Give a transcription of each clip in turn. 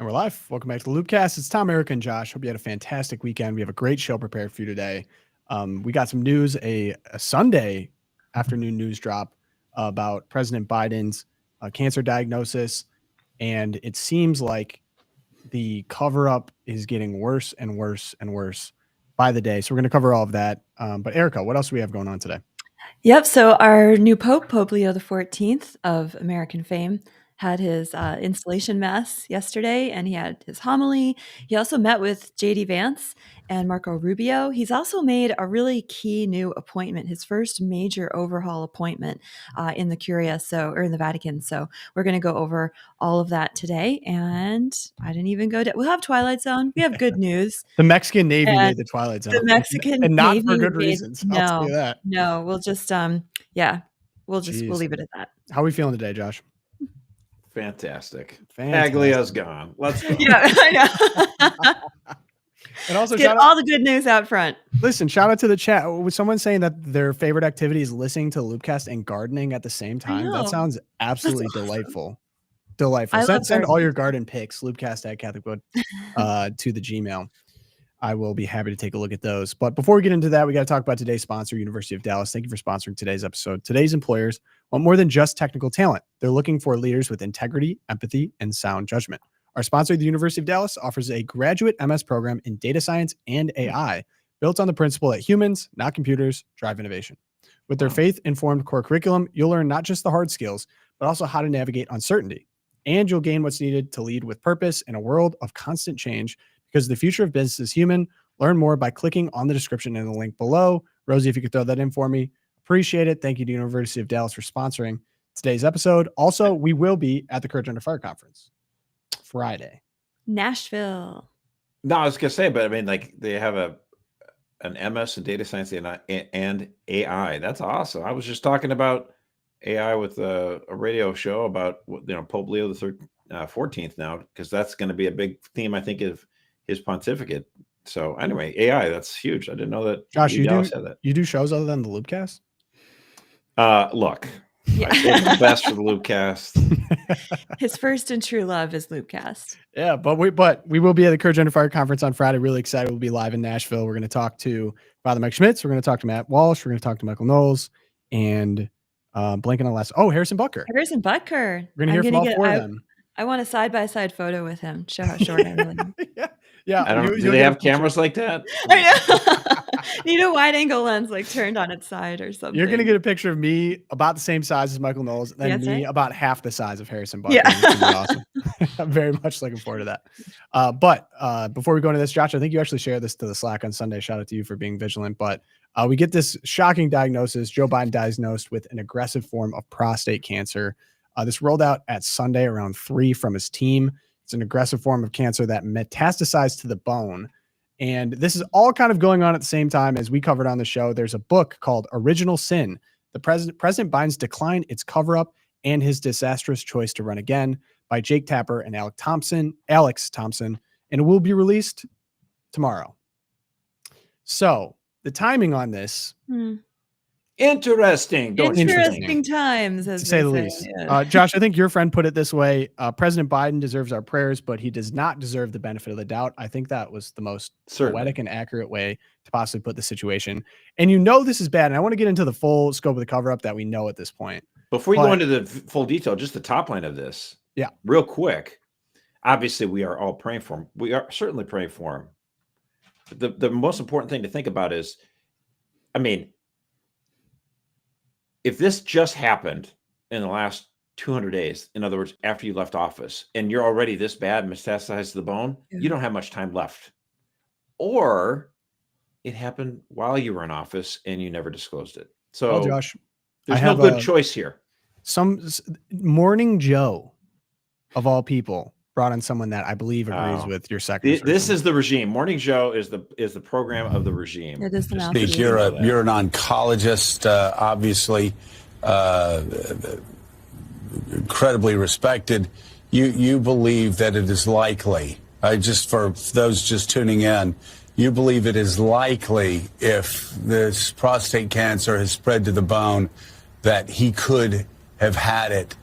And we're live. Welcome back to the LOOPcast. It's Tom, Eric, and Josh. Hope you had a fantastic weekend. We have a great show prepared for you today. We got some news, a Sunday afternoon news drop about President Biden's cancer diagnosis. And it seems like the cover-up is getting worse and worse and worse by the day. So we're going to cover all of that. But Erica, what else do we have going on today? Yep. So our new Pope, Pope Leo XIV of American fame, had his installation mass yesterday, and he had his homily. He also met with J.D. Vance and Marco Rubio. He's also made a really key new appointment, his first major overhaul appointment in the Curia, or in the Vatican. So we're going to go over all of that today. And I didn't even we'll have Twilight Zone. We have good news. The Mexican Navy made the Twilight Zone. The Mexican and not Navy for good reasons. I'll tell you that. No, we'll just we'll leave it at that. How are we feeling today, Josh? Fantastic. Paglia's gone. Let's go. Yeah, I know. And also get all the good news out front. Listen, shout out to the chat. Was someone saying that their favorite activity is listening to LOOPcast and gardening at the same time? That sounds absolutely delightful. Delightful. Send all your garden pics, loopcast@catholicwood, to the Gmail. I will be happy to take a look at those. But before we get into that, we got to talk about today's sponsor, University of Dallas. Thank you for sponsoring today's episode. Today's employers want more than just technical talent. They're looking for leaders with integrity, empathy, and sound judgment. Our sponsor, the University of Dallas, offers a graduate MS program in data science and AI, built on the principle that humans, not computers, drive innovation. With their faith-informed core curriculum, you'll learn not just the hard skills, but also how to navigate uncertainty. And you'll gain what's needed to lead with purpose in a world of constant change, because the future of business is human. Learn more by clicking on the description and the link below. Rosie, if you could throw that in for me, appreciate it. Thank you to University of Dallas for sponsoring today's episode. Also, we will be at the Courage Under Fire conference Friday. Nashville. No, I was going to say, but I mean, like, they have an MS in data science and AI. That's awesome. I was just talking about AI with a radio show about, Pope Leo the 14th now, because that's going to be a big theme, I think, of his pontificate. So anyway, AI, that's huge. I didn't know that. Josh, you do shows other than the LOOPcast? Look, I did the best for the LOOPcast. His first and true love is LOOPcast. Yeah, but we will be at the Courage Under Fire conference on Friday. Really excited. We'll be live in Nashville. We're going to talk to Father Mike Schmitz. We're going to talk to Matt Walsh. We're going to talk to Michael Knowles and blanking on the last. Oh, Harrison Butker. We're going to hear from all four of them. I want a side-by-side photo with him. Show how short I really am. Yeah. Do they have cameras like that? I know. Need a wide-angle lens, like turned on its side or something. You're going to get a picture of me about the same size as Michael Knowles, and me about half the size of Harrison Butker. Yeah. It's gonna be awesome. I'm very much looking forward to that. But before we go into this, Josh, I think you actually shared this to the Slack on Sunday. Shout out to you for being vigilant. But we get this shocking diagnosis. Joe Biden diagnosed with an aggressive form of prostate cancer. This rolled out at Sunday around 3 from his team. It's an aggressive form of cancer that metastasized to the bone. And this is all kind of going on at the same time as we covered on the show. There's a book called Original Sin, President Biden's Decline, Its Cover-Up, and His Disastrous Choice to Run Again by Jake Tapper and Alex Thompson, and it will be released tomorrow. So the timing on this... Interesting times, as to say the least. Yeah. Josh, I think your friend put it this way: President Biden deserves our prayers, but he does not deserve the benefit of the doubt. I think that was the most poetic and accurate way to possibly put the situation. And this is bad, and I want to get into the full scope of the cover-up that we know at this point. Before you go into the full detail, just the top line of this, real quick. Obviously, we are all praying for him. We are certainly praying for him. The most important thing to think about is, if this just happened in the last 200 days, in other words, after you left office, and you're already this bad, metastasized to the bone, you don't have much time left. Or it happened while you were in office and you never disclosed it. So, Josh, there's no good choice here. Morning Joe, of all people, brought in someone that I believe agrees with your second. This is the regime. Morning Joe is the program of the regime. It is the you're an oncologist, obviously, incredibly respected. You believe that it is likely, just for those just tuning in, you believe it is likely, if this prostate cancer has spread to the bone, that he could have had it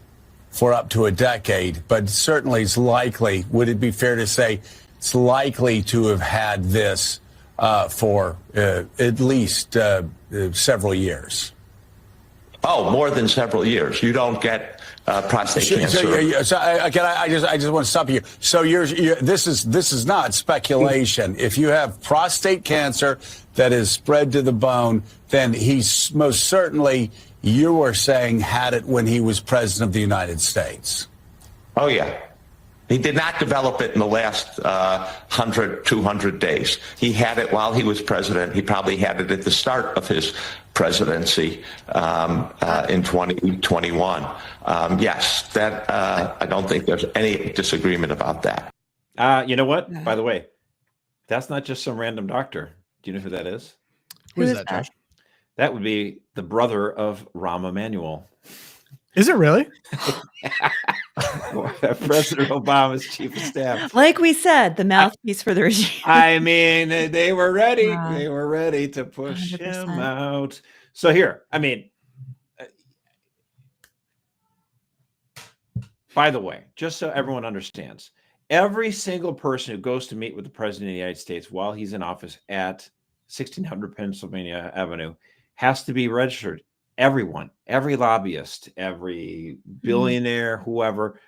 for up to a decade, but certainly it's likely. Would it be fair to say it's likely to have had this for at least several years? Oh, more than several years. You don't get prostate cancer. So I just want to stop you. So this is not speculation. If you have prostate cancer that is spread to the bone, then he's most certainly, you were saying, had it when he was president of the United States. Oh, yeah. He did not develop it in the last 100, 200 days. He had it while he was president. He probably had it at the start of his presidency in 2021. Yes, that I don't think there's any disagreement about that. You know what? By the way, that's not just some random doctor. Do you know who that is? Who is that, Josh? That would be the brother of Rahm Emanuel. Is it really? President Obama's chief of staff. Like we said, the mouthpiece for the regime. I mean, they were ready. They were ready to push 100%. Him out. So here, I mean, by the way, just so everyone understands, every single person who goes to meet with the president of the United States while he's in office at 1600 Pennsylvania Avenue has to be registered. Everyone, every lobbyist, every billionaire, whoever,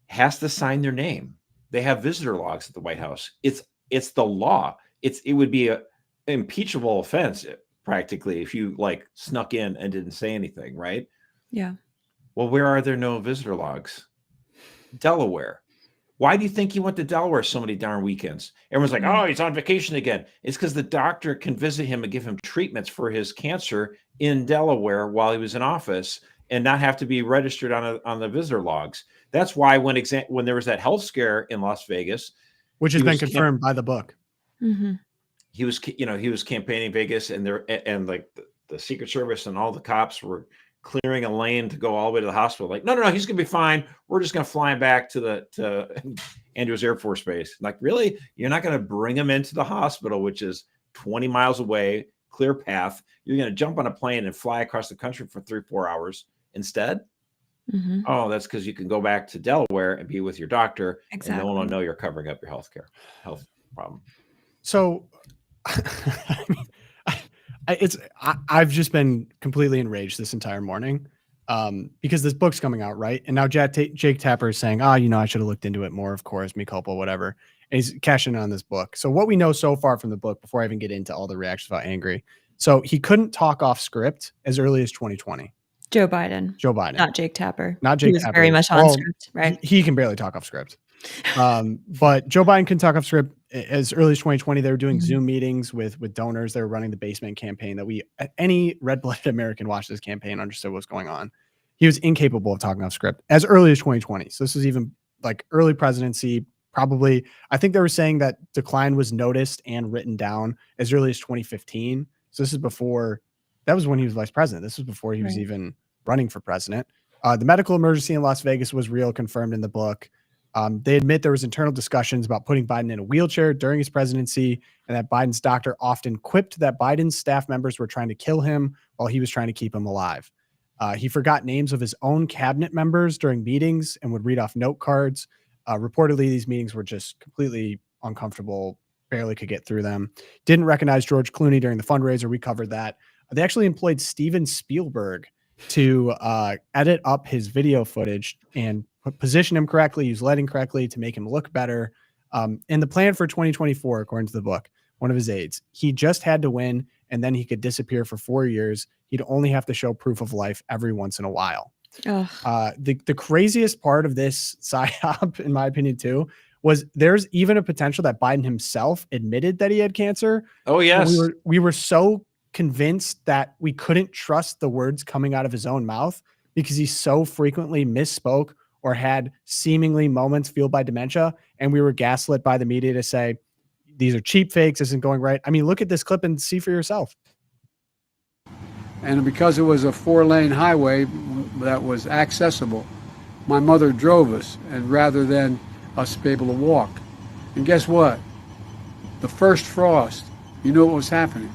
has to sign their name. They have visitor logs at the White House. It's the law. It would be an impeachable offense practically if you snuck in and didn't say anything, right? Yeah. Well, where are there no visitor logs? Delaware. Why do you think he went to Delaware so many darn weekends? Everyone's like, oh, he's on vacation again. It's because the doctor can visit him and give him treatments for his cancer in Delaware while he was in office and not have to be registered on the visitor logs. That's why when there was that health scare in Las Vegas, which has been confirmed by the book, he was campaigning Vegas, and the Secret Service and all the cops were clearing a lane to go all the way to the hospital. Like, no, he's gonna be fine. We're just gonna fly him back to Andrews Air Force Base. Like, really? You're not gonna bring him into the hospital, which is 20 miles away, clear path. You're gonna jump on a plane and fly across the country for 3-4 hours instead? Oh, that's because you can go back to Delaware and be with your doctor, and no one will know you're covering up your health problem. So, I've just been completely enraged this entire morning because this book's coming out, right? And now Jake Tapper is saying, I should have looked into it more, of course, me culpa, whatever. And he's cashing in on this book. So what we know so far from the book, before I even get into all the reactions about angry, so he couldn't talk off script as early as 2020. Joe Biden. Not Jake Tapper. Not Jake He was Tapper. very much on script, right? He can barely talk off script. But Joe Biden can talk off script as early as 2020. They were doing Zoom meetings with donors. They were running the basement campaign that any red-blooded American watched this campaign understood what was going on. He was incapable of talking off script as early as 2020. So this is even early presidency. Probably, I think they were saying that decline was noticed and written down as early as 2015. So this is before, that was when he was vice president. This was before he was even running for president. The medical emergency in Las Vegas was real, confirmed in the book. They admit there was internal discussions about putting Biden in a wheelchair during his presidency, and that Biden's doctor often quipped that Biden's staff members were trying to kill him while he was trying to keep him alive. He forgot names of his own cabinet members during meetings and would read off note cards. Reportedly, these meetings were just completely uncomfortable, barely could get through them. Didn't recognize George Clooney during the fundraiser. We covered that. They actually employed Steven Spielberg to edit up his video footage and position him correctly, use lighting correctly to make him look better. And the plan for 2024, according to the book, one of his aides, he just had to win and then he could disappear for 4 years. He'd only have to show proof of life every once in a while. The craziest part of this psyop, in my opinion, too, was there's even a potential that Biden himself admitted that he had cancer. Oh, yes. We were so convinced that we couldn't trust the words coming out of his own mouth because he so frequently misspoke or had seemingly moments fueled by dementia. And we were gaslit by the media to say, these are cheap fakes, this isn't going right. I mean, look at this clip and see for yourself. And because it was a 4-lane highway that was accessible, my mother drove us, and rather than us be able to walk. And guess what? The first frost, you know what was happening?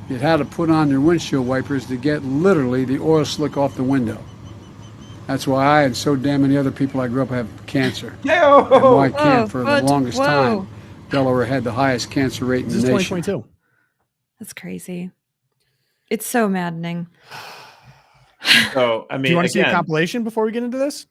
You had to put on your windshield wipers to get literally the oil slick off the window. That's why I and so damn many other people I grew up have cancer. Yo! And why can't for the Whoa, longest whoa. time, Delaware had the highest cancer rate in This the is nation. 2022. That's crazy. It's so maddening. So, I mean, Do you want to see a again, compilation before we get into this?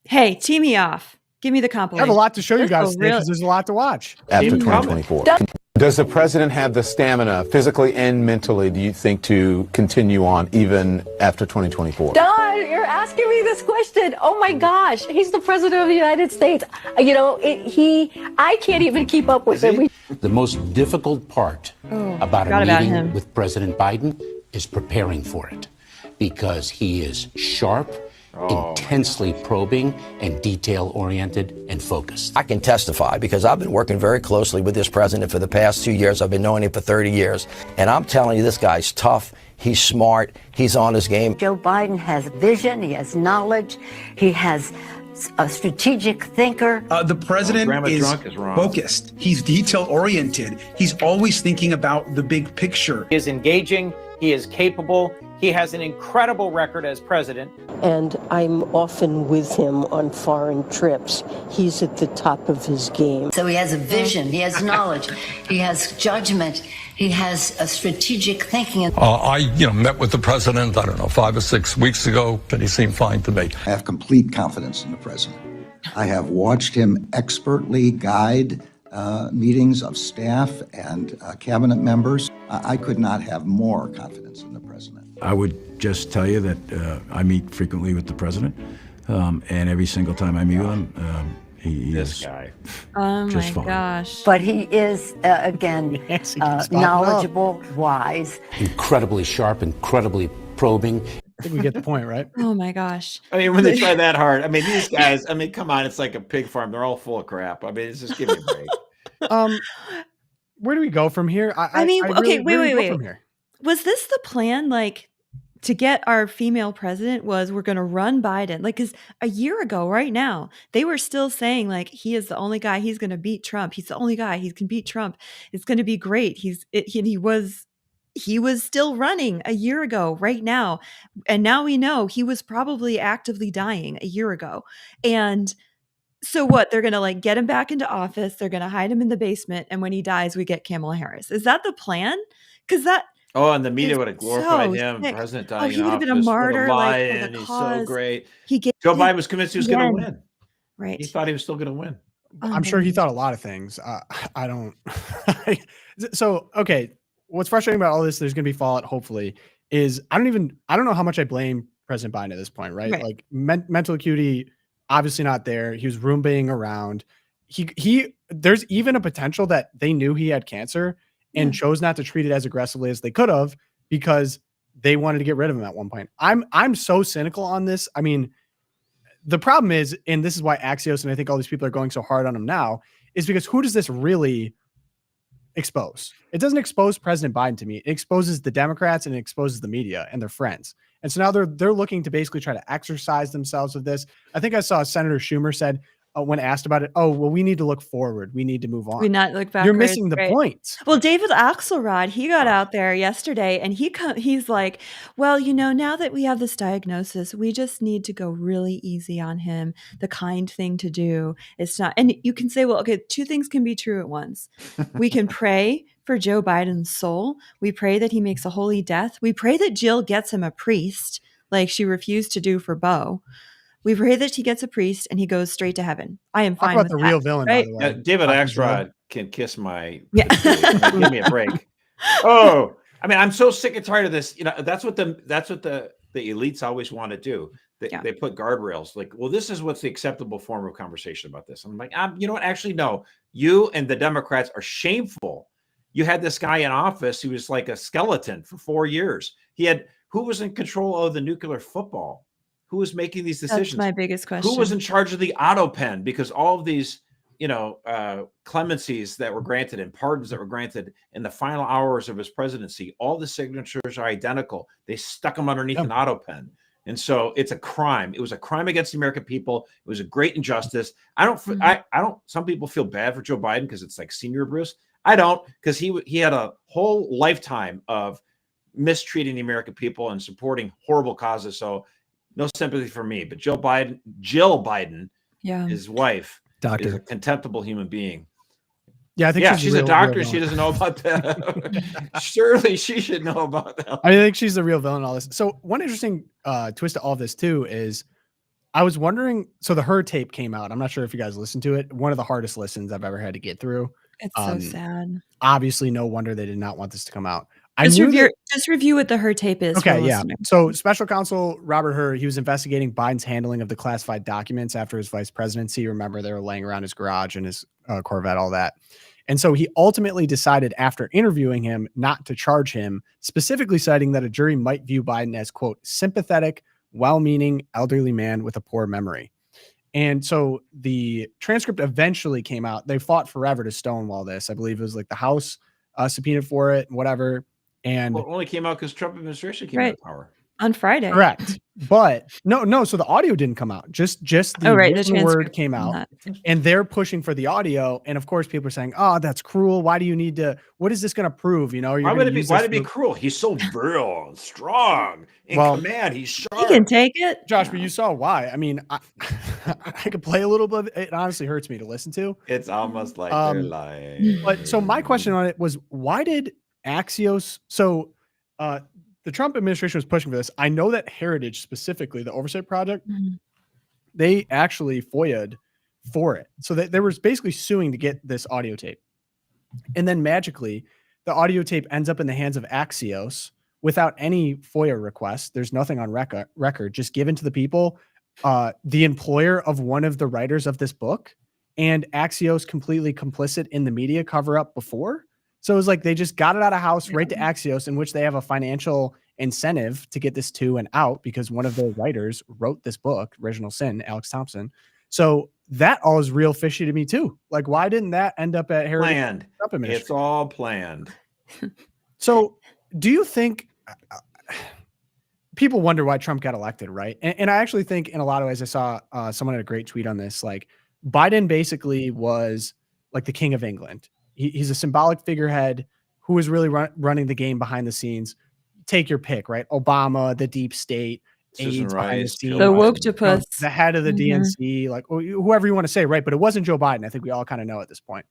Hey, tee me off. Give me the I have compilation. a lot to show you This guys will today because there's a lot to watch. After Keep coming. 2024. Does the president have the stamina, physically and mentally, do you think, to continue on even after 2024? Don, you're asking me this question. Oh my gosh, he's the president of the United States. You know, I can't even keep up with him. The most difficult part about a forgot about meeting him. with President Biden is preparing for it, because he is sharp, intensely probing, and detail-oriented and focused. I can testify because I've been working very closely with this president for the past 2 years. I've been knowing him for 30 years. And I'm telling you, this guy's tough. He's smart. He's on his game. Joe Biden has vision. He has knowledge. He has a strategic thinker. The president is drunk is wrong. focused. He's detail-oriented. He's always thinking about the big picture. He is engaging. He is capable. He has an incredible record as president. And I'm often with him on foreign trips. He's at the top of his game. So he has a vision. He has knowledge. He has judgment. He has a strategic thinking. I met with the president, 5 or 6 weeks ago, and he seemed fine to me. I have complete confidence in the president. I have watched him expertly guide meetings of staff and cabinet members. I could not have more confidence in the president. I would just tell you that I meet frequently with the president, and every single time I meet with him, he This is guy. Oh just my fine. gosh. But he is, again, knowledgeable, wise. Incredibly sharp, incredibly probing. I think we get the point, right? Oh my gosh. I mean, when they try that hard, I mean, these guys, I mean, come on, it's like a pig farm. They're all full of crap. I mean, it's just give me a break. Where do we go from here? I mean, okay, where do we go wait. from here? Was this the plan? Like, to get our female president was we're going to run Biden. Like, because a year ago, right now, they were still saying like, he is the only guy, he's going to beat Trump. He's the only guy, he can beat Trump. It's going to be great. He was still running a year ago right now. And now we know he was probably actively dying a year ago. And so what? They're going to like get him back into office. They're going to hide him in the basement. And when he dies, we get Kamala Harris. Is that the plan? Because that, Oh, and the media would have glorified so him. sick. President Oh, dying he in would have been a office, martyr, what a like, for lion, the he's cause. so great. Joe Joe Biden was convinced he was going to win. Right. He thought he was still going to win. I'm sure he thought a lot of things. I don't. So, okay. What's frustrating about all this, there's going to be fallout, hopefully, is I don't know how much I blame President Biden at this point, right? Like mental acuity, obviously not there. He was rooming around. There's even a potential that they knew he had cancer and chose not to treat it as aggressively as they could have because they wanted to get rid of him at one point. I'm so cynical on this. I mean, the problem is, and this is why Axios and I think all these people are going so hard on him now, is because who does this really expose? It doesn't expose President Biden to me. It exposes the Democrats and it exposes the media and their friends. And so now they're looking to basically try to exercise themselves with this. I think I saw Senator Schumer said when asked about it, oh, well, we need to look forward. We need to move on. We not look backwards. You're missing the point. Well, David Axelrod, he got out there yesterday and he's like, well, now that we have this diagnosis, we just need to go really easy on him. The kind thing to do. It's not, and you can say, well, okay, two things can be true at once. We can pray for Joe Biden's soul. We pray that he makes a holy death. We pray that Jill gets him a priest like she refused to do for Beau. We pray that he gets a priest and he goes straight to heaven. I am fine with the that, real villain, right? by the way. David Axelrod can kiss my. Yeah. Give me a break. Oh, I mean, I'm so sick and tired of this. That's what the elites always want to do. They put guardrails. Like, well, this is what's the acceptable form of conversation about this. I'm like, you know what? Actually, no. You and the Democrats are shameful. You had this guy in office who was like a skeleton for 4 years. Who was in control of the nuclear football? Who was making these decisions? That's my biggest question. Who was in charge of the auto pen? Because all of these, clemencies that were granted and pardons that were granted in the final hours of his presidency, all the signatures are identical. They stuck them underneath an auto pen. And so it's a crime. It was a crime against the American people. It was a great injustice. Some people feel bad for Joe Biden because it's like Senior Bruce. I don't, because he had a whole lifetime of mistreating the American people and supporting horrible causes. So no sympathy for me, but Jill Biden, his wife, is a contemptible human being. Yeah, I think she's a doctor. She doesn't know about that. Surely she should know about that. I think she's the real villain in all this. So one interesting twist to all of this too is I was wondering, so the Her tape came out. I'm not sure if you guys listened to it. One of the hardest listens I've ever had to get through. It's so sad. Obviously, no wonder they did not want this to come out. Just review what the Her tape is. Okay, yeah. So special counsel Robert Hur, he was investigating Biden's handling of the classified documents after his vice presidency. Remember, they were laying around his garage and his Corvette, all that. And so he ultimately decided after interviewing him not to charge him, specifically citing that a jury might view Biden as, quote, sympathetic, well-meaning elderly man with a poor memory. And so the transcript eventually came out. They fought forever to stonewall this. I believe it was like the House subpoenaed for it, whatever. And it only came out because Trump administration came into power on Friday. Correct. But no. So the audio didn't come out. Just the written word came out, and they're pushing for the audio. And of course, people are saying, "Oh, that's cruel. Why do you need to? What is this going to prove? You know, why would it be cruel? He's so virile, strong, in command. He's sharp. He can take it, Josh. But you saw why. I mean, I could play a little bit. It honestly hurts me to listen to. It's almost like they're lying. But so my question on it was, why did Axios? So, the Trump administration was pushing for this. I know that Heritage, specifically the Oversight Project, they actually FOIA'd for it. So they were basically suing to get this audio tape. And then magically, the audio tape ends up in the hands of Axios without any FOIA request. There's nothing on record, just given to the people, the employer of one of the writers of this book, and Axios completely complicit in the media cover-up before. So it was like they just got it out of house right to Axios, in which they have a financial incentive to get this to and out because one of their writers wrote this book, Original Sin, Alex Thompson. So that all is real fishy to me too. Like, why didn't that end up at Heritage? Planned. It's all planned. So do you think people wonder why Trump got elected, right? And I actually think in a lot of ways, I saw someone had a great tweet on this. Like, Biden basically was like the king of England. He's a symbolic figurehead who is really running the game behind the scenes. Take your pick, right? Obama, the deep state, AIDS behind the scenes, the woke-topus, the head of the DNC, like whoever you want to say, right? But it wasn't Joe Biden. I think we all kind of know at this point.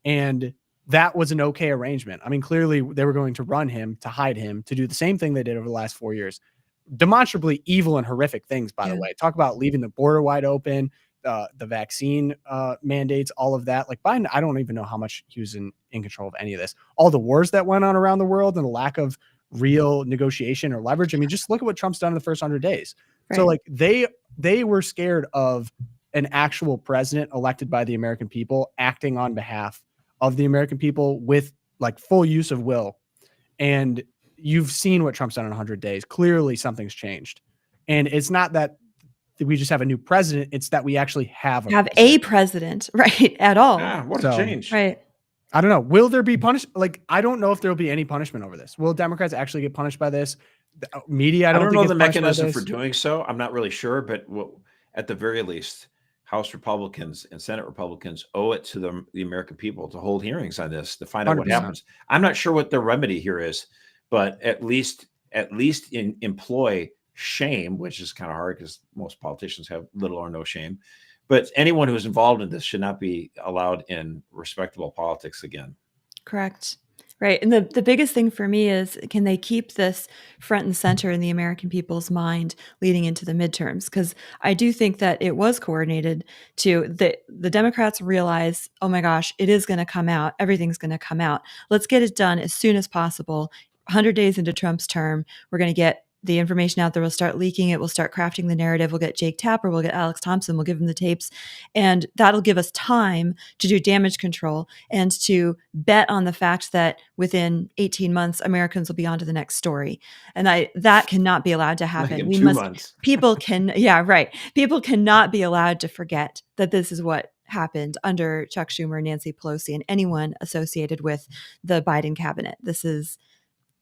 And that was an okay arrangement. I mean, clearly they were going to run him, to hide him, to do the same thing they did over the last 4 years. Demonstrably evil and horrific things, by the way. Talk about leaving the border wide open, the vaccine mandates, all of that. Like Biden, I don't even know how much he was in control of any of this. All the wars that went on around the world and the lack of real negotiation or leverage. I mean, just look at what Trump's done in the first 100 days. Right. So like they were scared of an actual president elected by the American people acting on behalf of the American people with like full use of will. And you've seen what Trump's done in 100 days. Clearly something's changed. And it's not that we just have a new president. It's that we actually have a president, right? At all. Yeah, what a change. Right. I don't know. Will there be punishment? Like, I don't know if there will be any punishment over this. Will Democrats actually get punished by this? The media, I don't know the mechanism for doing so. I'm not really sure, but at the very least, House Republicans and Senate Republicans owe it to the American people to hold hearings on this, to find out 100%. What happens. I'm not sure what the remedy here is, but at least employ shame, which is kind of hard because most politicians have little or no shame. But anyone who's involved in this should not be allowed in respectable politics again. Correct. Right. And the biggest thing for me is, can they keep this front and center in the American people's mind leading into the midterms? Because I do think that it was coordinated to the Democrats realize, oh my gosh, it is going to come out. Everything's going to come out. Let's get it done as soon as possible. 100 days into Trump's term, we're going to get the information out there. We'll start leaking it. We'll start crafting the narrative. We'll get Jake Tapper. We'll get Alex Thompson. We'll give them the tapes. And that'll give us time to do damage control and to bet on the fact that within 18 months, Americans will be on to the next story. And that cannot be allowed to happen. People cannot be allowed to forget that this is what happened under Chuck Schumer, Nancy Pelosi, and anyone associated with the Biden cabinet.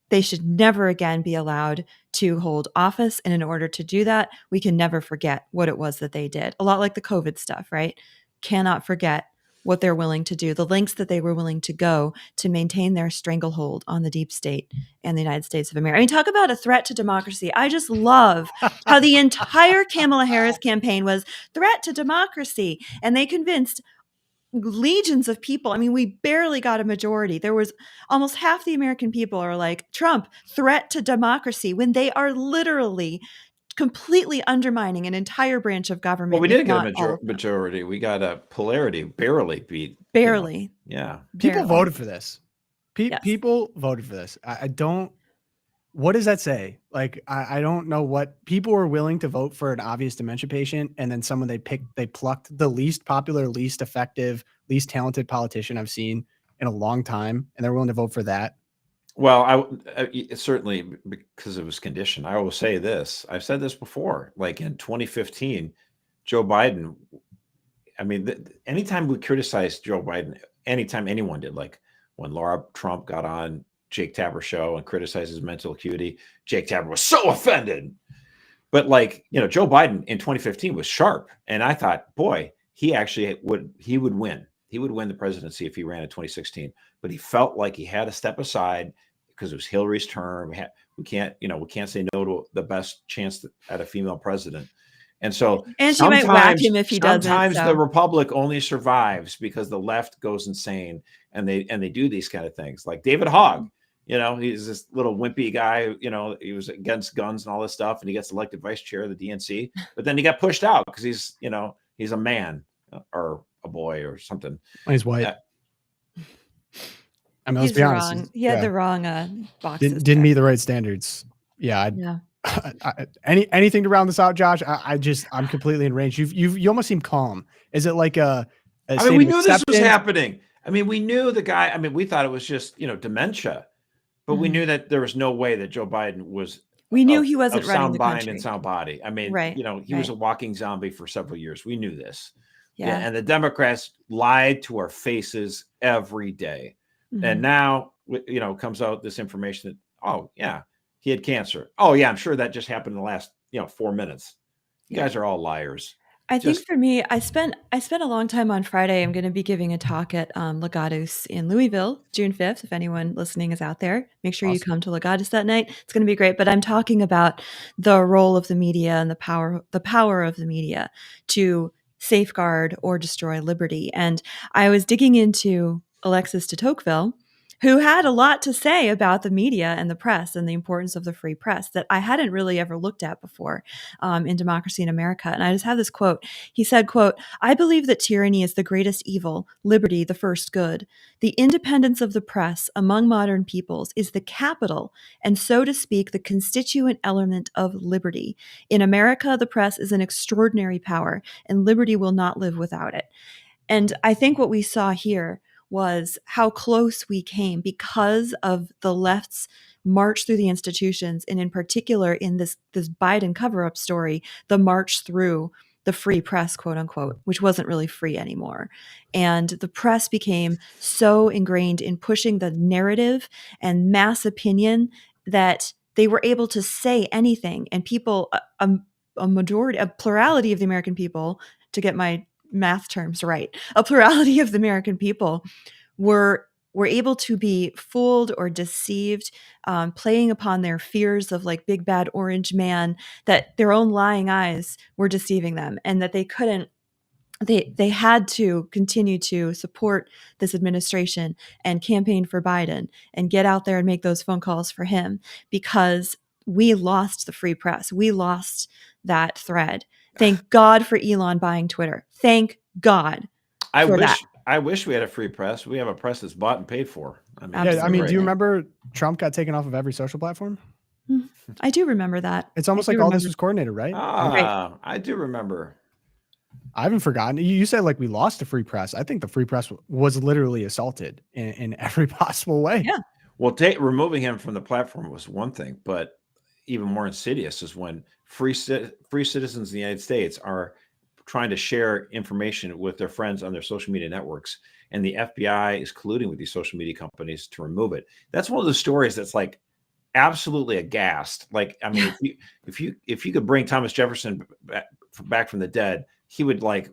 They should never again be allowed to hold office. And in order to do that, we can never forget what it was that they did. A lot like the COVID stuff, right? Cannot forget what they're willing to do, the lengths that they were willing to go to maintain their stranglehold on the deep state and the United States of America. I mean, talk about a threat to democracy. I just love how the entire Kamala Harris campaign was threat to democracy. And they convinced legions of people. I mean, we barely got a majority. There was almost half the American people are like, Trump, threat to democracy, when they are literally completely undermining an entire branch of government. Well, we did get a majority. We got a polarity, barely beat. Barely. Yeah. People Barely. voted for this. Yes. People voted for this. I don't. What does that say? Like, I don't know what people were willing to vote for an obvious dementia patient, and then someone they plucked the least popular, least effective, least talented politician I've seen in a long time, and they're willing to vote for that. Well, certainly because it was conditioned. I will say this. I've said this before. Like in 2015, Joe Biden. I mean, anytime we criticized Joe Biden, anytime anyone did, like when Laura Trump got on Jake Tapper's show and criticized his mental acuity, Jake Tapper was so offended. But like, Joe Biden in 2015 was sharp. And I thought, boy, he would win. He would win the presidency if he ran in 2016. But he felt like he had to step aside because it was Hillary's term. We can't say no to the best chance at a female president. And so she might whack him if he doesn't. Sometimes the Republic only survives because the left goes insane and they do these kind of things. Like David Hogg, he's this little wimpy guy, he was against guns and all this stuff, and he gets elected vice chair of the DNC, but then he got pushed out because he's a man or a boy or something. He's white. I mean, let's He's be honest. wrong. He had the wrong boxes. Didn't meet the right standards. Yeah. Anything to round this out, Josh? I'm completely in range. You almost seem calm. Is it like a I mean, we knew this was happening. I mean, we knew the guy. I mean, we thought it was just dementia, but we knew that there was no way that Joe Biden was. We knew he wasn't running sound the mind country. and sound body. I mean, right, he was a walking zombie for several years. We knew this. Yeah. And the Democrats lied to our faces every day. Mm-hmm. And now, comes out this information that, oh yeah, he had cancer. Oh yeah, I'm sure that just happened in the last, 4 minutes. You guys are all liars. I think for me, I spent a long time on Friday. I'm going to be giving a talk at Legatus in Louisville, June 5th. If anyone listening is out there, make sure you come to Legatus that night. It's going to be great. But I'm talking about the role of the media and the power of the media to safeguard or destroy liberty. And I was digging into Alexis de Tocqueville, who had a lot to say about the media and the press and the importance of the free press that I hadn't really ever looked at before in Democracy in America. And I just have this quote. He said, quote, "I believe that tyranny is the greatest evil, liberty the first good. The independence of the press among modern peoples is the capital and, so to speak, the constituent element of liberty. In America, the press is an extraordinary power, and liberty will not live without it." And I think what we saw here was how close we came because of the left's march through the institutions, and in particular in this Biden cover-up story, the march through the free press, quote unquote, which wasn't really free anymore. And the press became so ingrained in pushing the narrative and mass opinion that they were able to say anything. And people, a plurality of the American people, to get my math terms right, a plurality of the American people were able to be fooled or deceived, playing upon their fears of like big bad orange man, that their own lying eyes were deceiving them, and that they had to continue to support this administration and campaign for Biden and get out there and make those phone calls for him, because we lost the free press. We lost that thread. Thank God for Elon buying Twitter. Thank God. I wish we had a free press. We have a press that's bought and paid for. I mean, do you remember Trump got taken off of every social platform? I do remember that. It's almost like all this was coordinated, right? I do remember. I haven't forgotten. You said like we lost the free press. I think the free press was literally assaulted in every possible way. Yeah. Well, removing him from the platform was one thing, but even more insidious is when free citizens in the United States are trying to share information with their friends on their social media networks, and the FBI is colluding with these social media companies to remove it. That's one of those stories that's like absolutely aghast. Like, I mean, if you could bring Thomas Jefferson back from the dead, he would like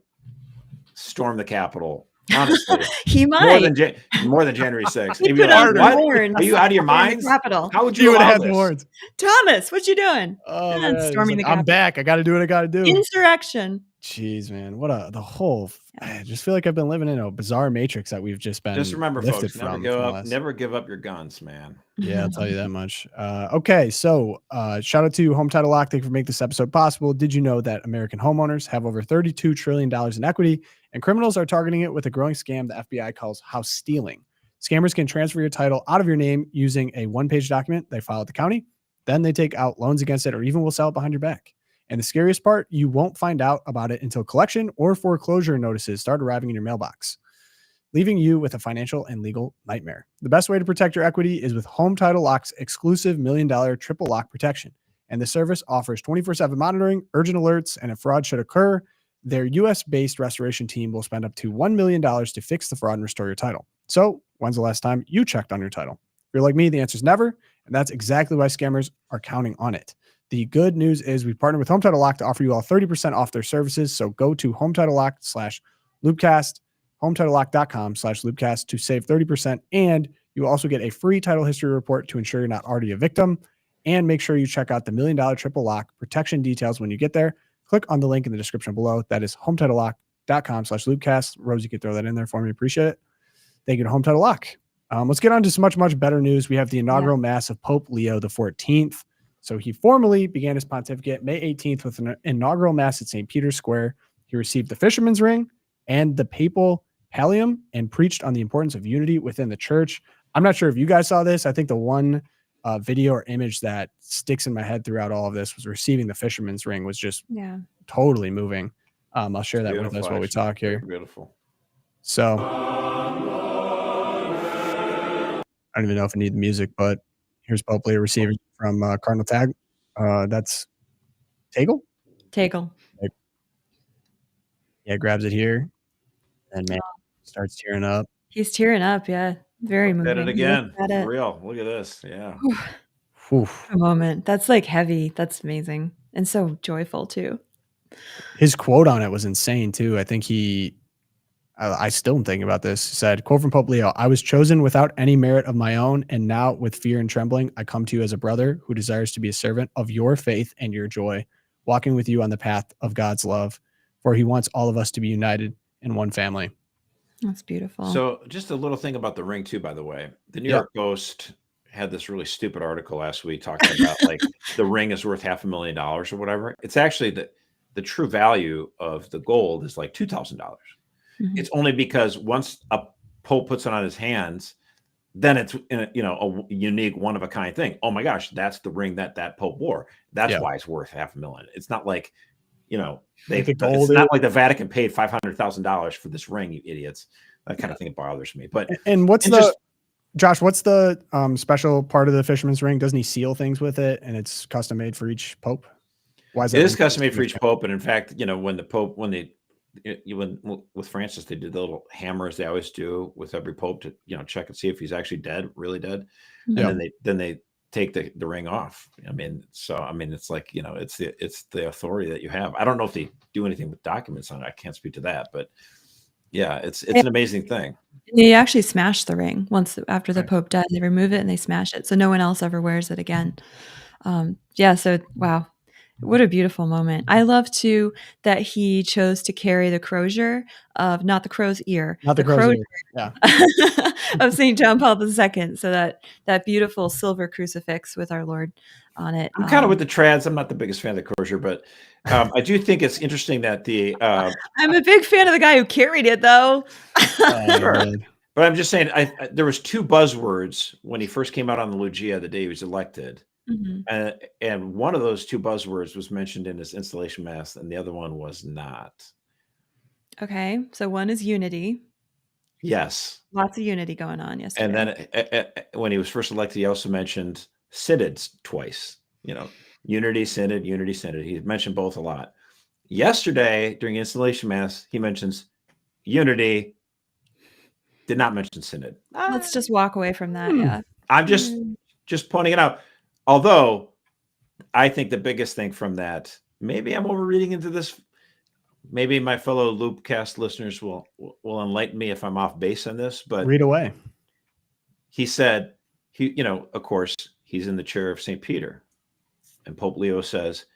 storm the Capitol Honestly, He might. more than January 6th. He put on horns. Are you out of your in the minds? Capitol. How would He you would allow have had the this? horns. Thomas, what you doing? Oh, Yeah, man. storming He's the like, I'm Capitol. back. I got to do what I got to do. Insurrection. Jeez, man. I just feel like I've been living in a bizarre matrix that we've just been remember, lifted folks, from. never give up your guns, man. Yeah, I'll tell you that much. Okay, so shout out to Home Title Lock. Thank you for making this episode possible. Did you know that American homeowners have over $32 trillion in equity, and criminals are targeting it with a growing scam the FBI calls house stealing? Scammers can transfer your title out of your name using a one-page document they file at the county. Then they take out loans against it or even will sell it behind your back. And the scariest part, you won't find out about it until collection or foreclosure notices start arriving in your mailbox, leaving you with a financial and legal nightmare. The best way to protect your equity is with Home Title Lock's exclusive $1 million triple lock protection. And the service offers 24/7 monitoring, urgent alerts, and if fraud should occur, their US-based restoration team will spend up to $1 million to fix the fraud and restore your title. So, when's the last time you checked on your title? If you're like me, the answer is never, and that's exactly why scammers are counting on it. The good news is we partnered with Home Title Lock to offer you all 30% off their services. So go to HometitleLock/Loopcast, HometitleLock.com/Loopcast to save 30%. And you will also get a free title history report to ensure you're not already a victim. And make sure you check out the $1 million triple lock protection details when you get there. Click on the link in the description below. That is HometitleLock.com/Loopcast. Rose, you could throw that in there for me. Appreciate it. Thank you to Home Title Lock. Let's get on to some much, much better news. We have the inaugural Mass of Pope Leo XIV. So he formally began his pontificate May 18th with an inaugural Mass at St. Peter's Square. He received the Fisherman's Ring and the Papal Pallium and preached on the importance of unity within the church. I'm not sure if you guys saw this. I think the one video or image that sticks in my head throughout all of this was receiving the Fisherman's Ring was just totally moving. I'll share that with us while we talk here. Beautiful. So I don't even know if I need the music, but here's Pope Leo receiving from Cardinal Tag. That's Tagle? Tagle. Yeah, grabs it here. And man starts tearing up. He's tearing up, yeah. Very moving. At it again. At it. For real. Look at this. Yeah. A moment. That's like heavy. That's amazing. And so joyful too. His quote on it was insane too. I think I still am thinking about this. He said, quote from Pope Leo, "I was chosen without any merit of my own, and now with fear and trembling, I come to you as a brother who desires to be a servant of your faith and your joy, walking with you on the path of God's love, for he wants all of us to be united in one family." That's beautiful. So just a little thing about the ring too, by the way. The New York Post had this really stupid article last week talking about like the ring is worth $500,000 or whatever. It's actually the true value of the gold is like $2,000. It's only because once a pope puts it on his hands, then it's a unique one of a kind thing. Oh my gosh, that's the ring that pope wore. That's why it's worth $500,000. It's not like, it's not like the Vatican paid $500,000 for this ring, you idiots. That kind of thing bothers me. But Josh, what's the special part of the Fisherman's Ring? Doesn't he seal things with it and it's custom made for each pope? Why is it is custom made for each pope? And in fact, with Francis, they did the little hammers they always do with every pope to check and see if he's actually dead, really dead, and then they take the ring off. It's like it's the authority that you have. I don't know if they do anything with documents on it. I can't speak to that, but yeah, it's an amazing thing. They actually smash the ring after the Pope died. They remove it and they smash it, so no one else ever wears it again. So wow. What a beautiful moment. I love too that he chose to carry the crozier of not the crow's ear, not the crow's ear. Yeah. of St. John Paul II. So that beautiful silver crucifix with our Lord on it. I'm kind of with the trads. I'm not the biggest fan of the crozier, but I do think it's interesting that I'm a big fan of the guy who carried it though. Sure. But I'm just saying, there was two buzzwords when he first came out on the Lucia the day he was elected. Mm-hmm. And one of those two buzzwords was mentioned in his installation mass, and the other one was not. Okay, so one is unity. Yes, lots of unity going on yesterday. And then when he was first elected, he also mentioned synods twice. Unity, synod, unity, synod. He mentioned both a lot. Yesterday during installation mass, he mentions unity. Did not mention synod. Let's just walk away from that. Yeah, I'm just pointing it out. Although I think the biggest thing from that, maybe I'm overreading into this, maybe my fellow Loopcast listeners will enlighten me if I'm off base on this, but read away. He said, of course, he's in the chair of St. Peter. And Pope Leo says,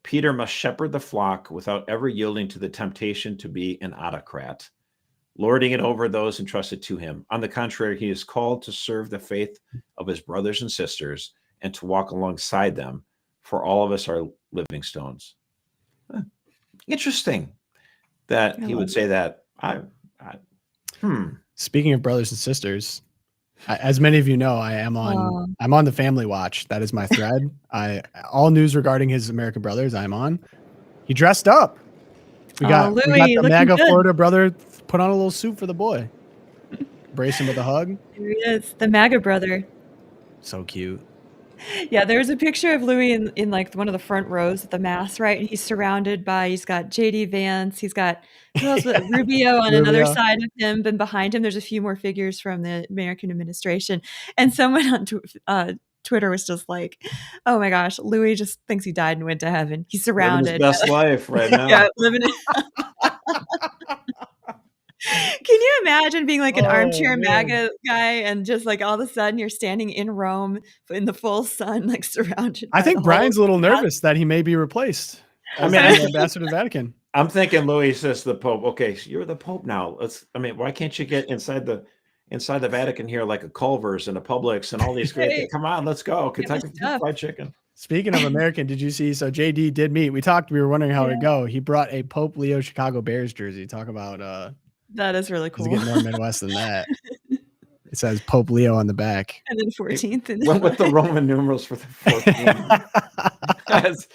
Peter must shepherd the flock without ever yielding to the temptation to be an autocrat, lording it over those entrusted to him. On the contrary, he is called to serve the faith of his brothers and sisters and to walk alongside them, for all of us are living stones. Interesting that he would say that. Speaking of brothers and sisters, as many of you know, I'm on the Family Watch. That is my thread. All news regarding his American brothers I'm on. He dressed up. We got the MAGA Florida brother put on a little suit for the boy. Brace him with a hug. Here he is, the MAGA brother. So cute. Yeah, there's a picture of Louis in like one of the front rows at the mass, right? And he's got JD Vance, he's got Rubio on another side of him, and behind him there's a few more figures from the American administration. And someone on Twitter was just like, "Oh my gosh, Louis just thinks he died and went to heaven. He's surrounded." Living his best life right now. Yeah, living it. Can you imagine being like an armchair MAGA guy and just like all of a sudden you're standing in Rome in the full sun, like surrounded? I think Brian's a little nervous that he may be replaced. As the ambassador to the Vatican. I'm thinking Louis says to the Pope, okay, so you're the Pope now. Why can't you get inside the Vatican here like a Culver's and a Publix and all these great things? Come on, let's go. Kentucky Fried Chicken. Speaking of American, did you see? So JD did meet. We were wondering how it'd go. He brought a Pope Leo Chicago Bears jersey. Talk about that is really cool. It's getting more Midwest than that. It says Pope Leo on the back. And then 14th. Went with the Roman numerals for the 14th.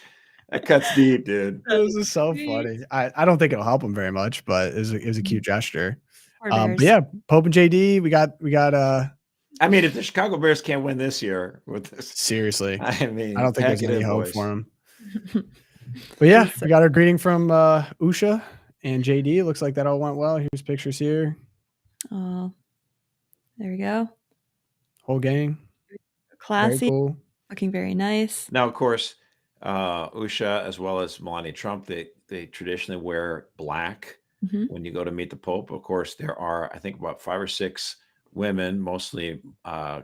That cuts deep, dude. This is so funny. I don't think it'll help him very much, but it was a cute gesture. But yeah, Pope and JD, we got if the Chicago Bears can't win this year with this, seriously, I don't think there's any hope for them. But yeah, we got our greeting from Usha and JD. Looks like that all went well. Here's pictures here. Oh, there we go. Whole gang. Classy. Very cool. Looking very nice. Now, of course, Usha as well as Melania Trump, they traditionally wear black when you go to meet the Pope. Of course, there are, I think, about 5 or 6 women, mostly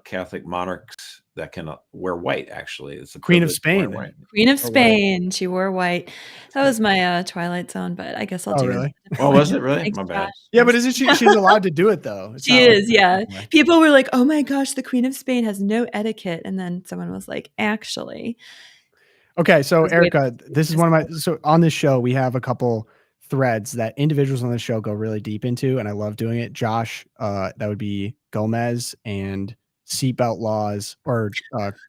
Catholic monarchs, that can wear white. Actually, it's the Queen of Spain. Queen of Spain. She wore white. That was my Twilight Zone, but I guess I'll do really? it. Oh, was it really? My bad. Yeah, but isn't she's allowed to do it though? She is. Yeah. People were like, "Oh my gosh, the Queen of Spain has no etiquette," and then someone was like, "Actually." Okay, so Erica, this is one of my. So on this show, we have a couple threads that individuals on the show go really deep into, and I love doing it. Josh, that would be Gomez, and seatbelt laws or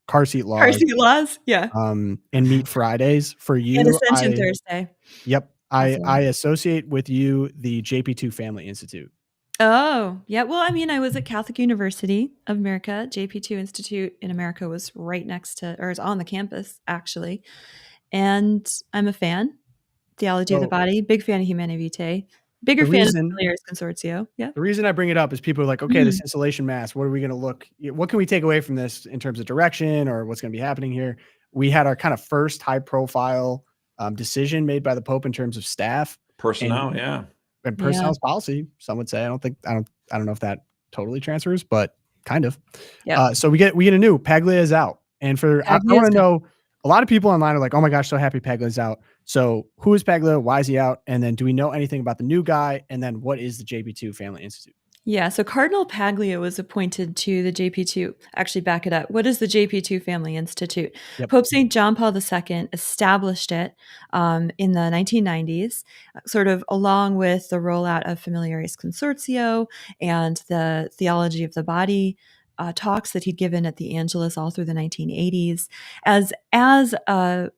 car seat laws. Car seat laws, yeah. And Meat Fridays for you. And Ascension Thursday. Yep, awesome. I associate with you the JP2 Family Institute. Oh, yeah. Well, I was at Catholic University of America. JP2 Institute in America was right next to, or is on the campus, actually. And I'm a fan. Theology of the Body. Big fan of Humanae Vitae. Bigger fan of Familiaris Consortio. Yeah. The reason I bring it up is people are like, okay, this installation mass, what are we going to look? What can we take away from this in terms of direction or what's going to be happening here? We had our kind of first high profile decision made by the Pope in terms of staff. Personnel, and personnel's policy, some would say. I don't know if that totally transfers, but kind of. Yeah. So we get a new Paglia is out. And I want to know, a lot of people online are like, oh my gosh, so happy Paglia's out. So who is Paglia? Why is he out? And then do we know anything about the new guy? And then what is the JP2 Family Institute? Yeah, so Cardinal Paglia was appointed to the JP2. Actually, back it up. What is the JP2 Family Institute? Yep. Pope St. John Paul II established it in the 1990s, sort of along with the rollout of Familiaris Consortio and the Theology of the Body talks that he'd given at the Angelus all through the 1980s as a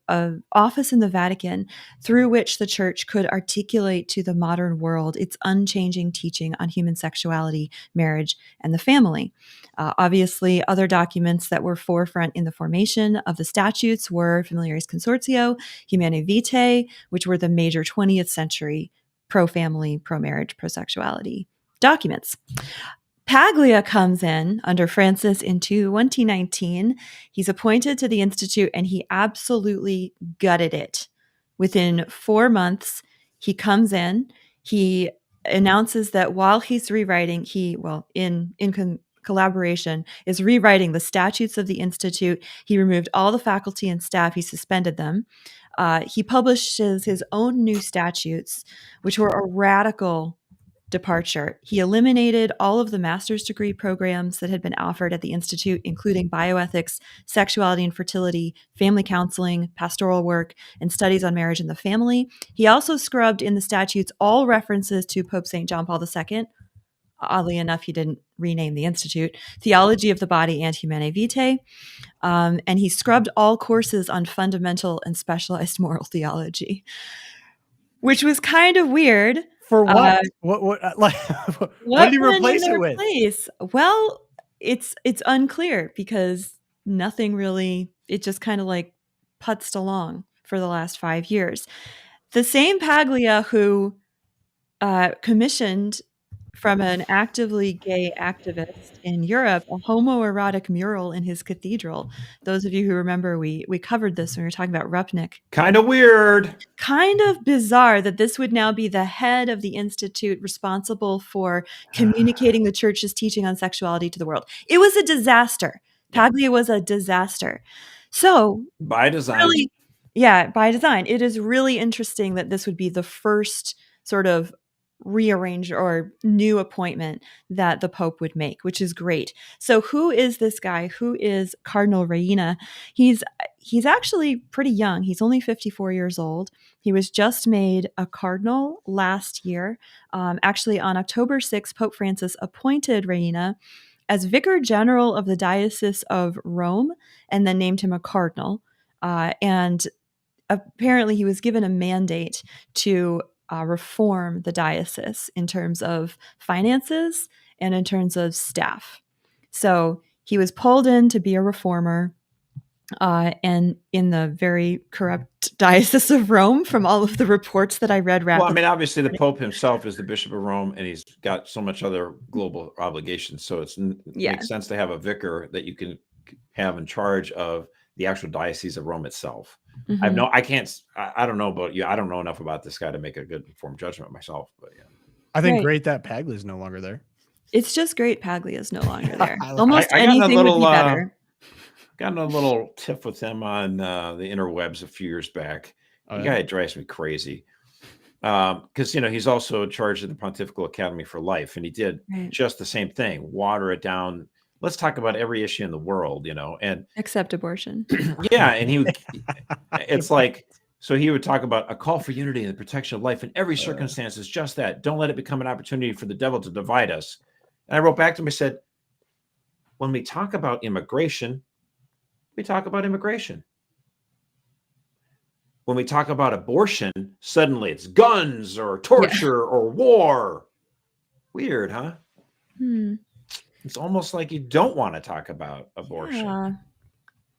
office in the Vatican through which the church could articulate to the modern world its unchanging teaching on human sexuality, marriage, and the family. Obviously, other documents that were forefront in the formation of the statutes were Familiaris Consortio, Humanae Vitae, which were the major 20th century pro-family, pro-marriage, pro-sexuality documents. Paglia comes in under Francis in 2019. He's appointed to the Institute and he absolutely gutted it. Within 4 months, He comes in, he announces that while he's rewriting, collaboration, is rewriting the statutes of the Institute. He removed all the faculty and staff. He suspended them. He publishes his own new statutes, which were a radical departure. He eliminated all of the master's degree programs that had been offered at the Institute, including bioethics, sexuality and fertility, family counseling, pastoral work, and studies on marriage and the family. He also scrubbed in the statutes all references to Pope St. John Paul II. Oddly enough, he didn't rename the Institute, Theology of the Body and Humanae Vitae. And he scrubbed all courses on fundamental and specialized moral theology, which was kind of weird. For what? What did he replace it with? Well, it's unclear because nothing really, it just kind of like putzed along for the last 5 years. The same Paglia who commissioned from an actively gay activist in Europe a homoerotic mural in his cathedral. Those of you who remember, we covered this when we were talking about Rupnik. Kind of weird. Kind of bizarre that this would now be the head of the Institute responsible for communicating the church's teaching on sexuality to the world. It was a disaster. Paglia was a disaster. So by design. Really, yeah, by design. It is really interesting that this would be the first sort of rearrange or new appointment that the Pope would make, which is great. So who is this guy? Who is Cardinal Reina? He's actually pretty young. He's only 54 years old. He was just made a cardinal last year. Actually, on October 6th, Pope Francis appointed Reina as Vicar General of the Diocese of Rome and then named him a cardinal. And apparently he was given a mandate to reform the diocese in terms of finances and in terms of staff. So he was pulled in to be a reformer, and in the very corrupt Diocese of Rome, from all of the reports that I read. Well, I mean, obviously the Pope himself is the Bishop of Rome, and he's got so much other global obligations. So it makes sense to have a vicar that you can have in charge of the actual Diocese of Rome itself. Mm-hmm. I don't know about you. I don't know enough about this guy to make a good informed judgment myself. But yeah, I think great that Paglia is no longer there. It's just great Paglia is no longer there. Almost anything would be better. Got a little tiff with him on the interwebs a few years back. The guy drives me crazy because he's also in charge of the Pontifical Academy for Life, and he did just the same thing. Water it down. Let's talk about every issue in the world, and except abortion. Yeah, and it's like, so he would talk about a call for unity and the protection of life in every circumstance is just that. Don't let it become an opportunity for the devil to divide us. And I wrote back to him, I said, when we talk about immigration, we talk about immigration. When we talk about abortion, suddenly it's guns or torture or war. Weird, huh? It's almost like you don't want to talk about abortion. Yeah.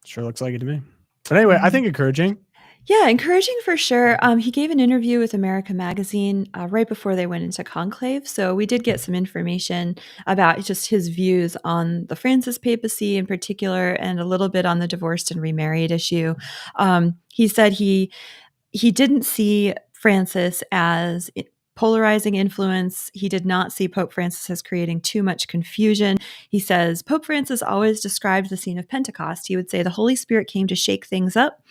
Sure looks like it to me. But anyway, I think encouraging. Yeah, encouraging for sure. He gave an interview with America Magazine right before they went into conclave. So we did get some information about just his views on the Francis papacy in particular, and a little bit on the divorced and remarried issue. He said he didn't see Francis as polarizing influence. He did not see Pope Francis as creating too much confusion. He says, Pope Francis always described the scene of Pentecost. He would say the Holy Spirit came to shake things up,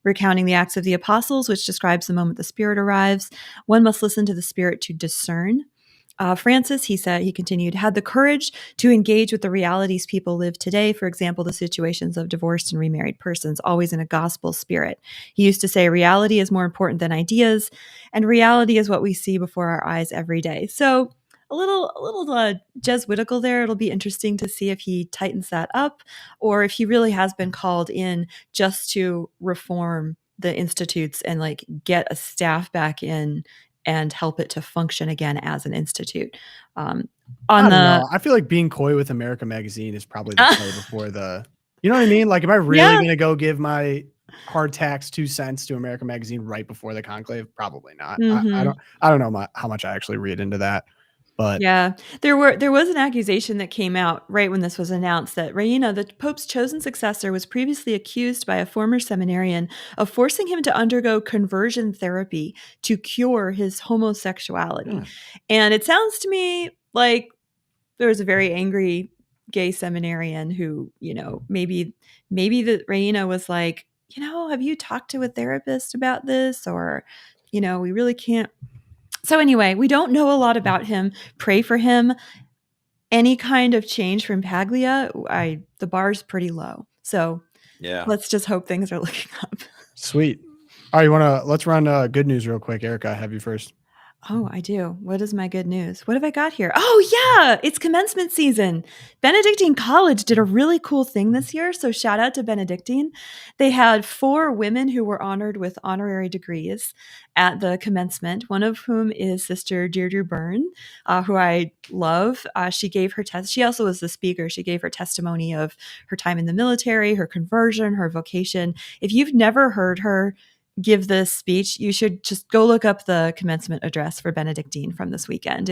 recounting the Acts of the Apostles, which describes the moment the Spirit arrives. One must listen to the Spirit to discern. Francis, he said, he continued, had the courage to engage with the realities people live today. For example, the situations of divorced and remarried persons, always in a gospel spirit. He used to say reality is more important than ideas, and reality is what we see before our eyes every day. So a little Jesuitical there. It'll be interesting to see if he tightens that up, or if he really has been called in just to reform the institutes and like get a staff back in and help it to function again as an institute. I don't know. I feel like being coy with America Magazine is probably the play before the, you know what I mean? Like, am I really going to go give my hard tax 2 cents to America Magazine right before the conclave? Probably not. I don't know how much I actually read into that. But yeah, there was an accusation that came out right when this was announced that Reina, the Pope's chosen successor, was previously accused by a former seminarian of forcing him to undergo conversion therapy to cure his homosexuality. And it sounds to me like there was a very angry gay seminarian who, maybe that Reina was like, have you talked to a therapist about this? Or, we really can't. So anyway, we don't know a lot about him. Pray for him. Any kind of change from Paglia, the bar's pretty low. So let's just hope things are looking up. Sweet. All right, let's run good news real quick. Erica, I have you first. Oh, I do. What is my good news? What have I got here? Oh, yeah, it's commencement season. Benedictine College did a really cool thing this year, so shout out to Benedictine. They had 4 women who were honored with honorary degrees at the commencement, one of whom is Sister Deirdre Byrne, who I love. She gave her she also was the speaker. She gave her testimony of her time in the military, her conversion, her vocation. If you've never heard her give this speech, you should just go look up the commencement address for Benedictine from this weekend.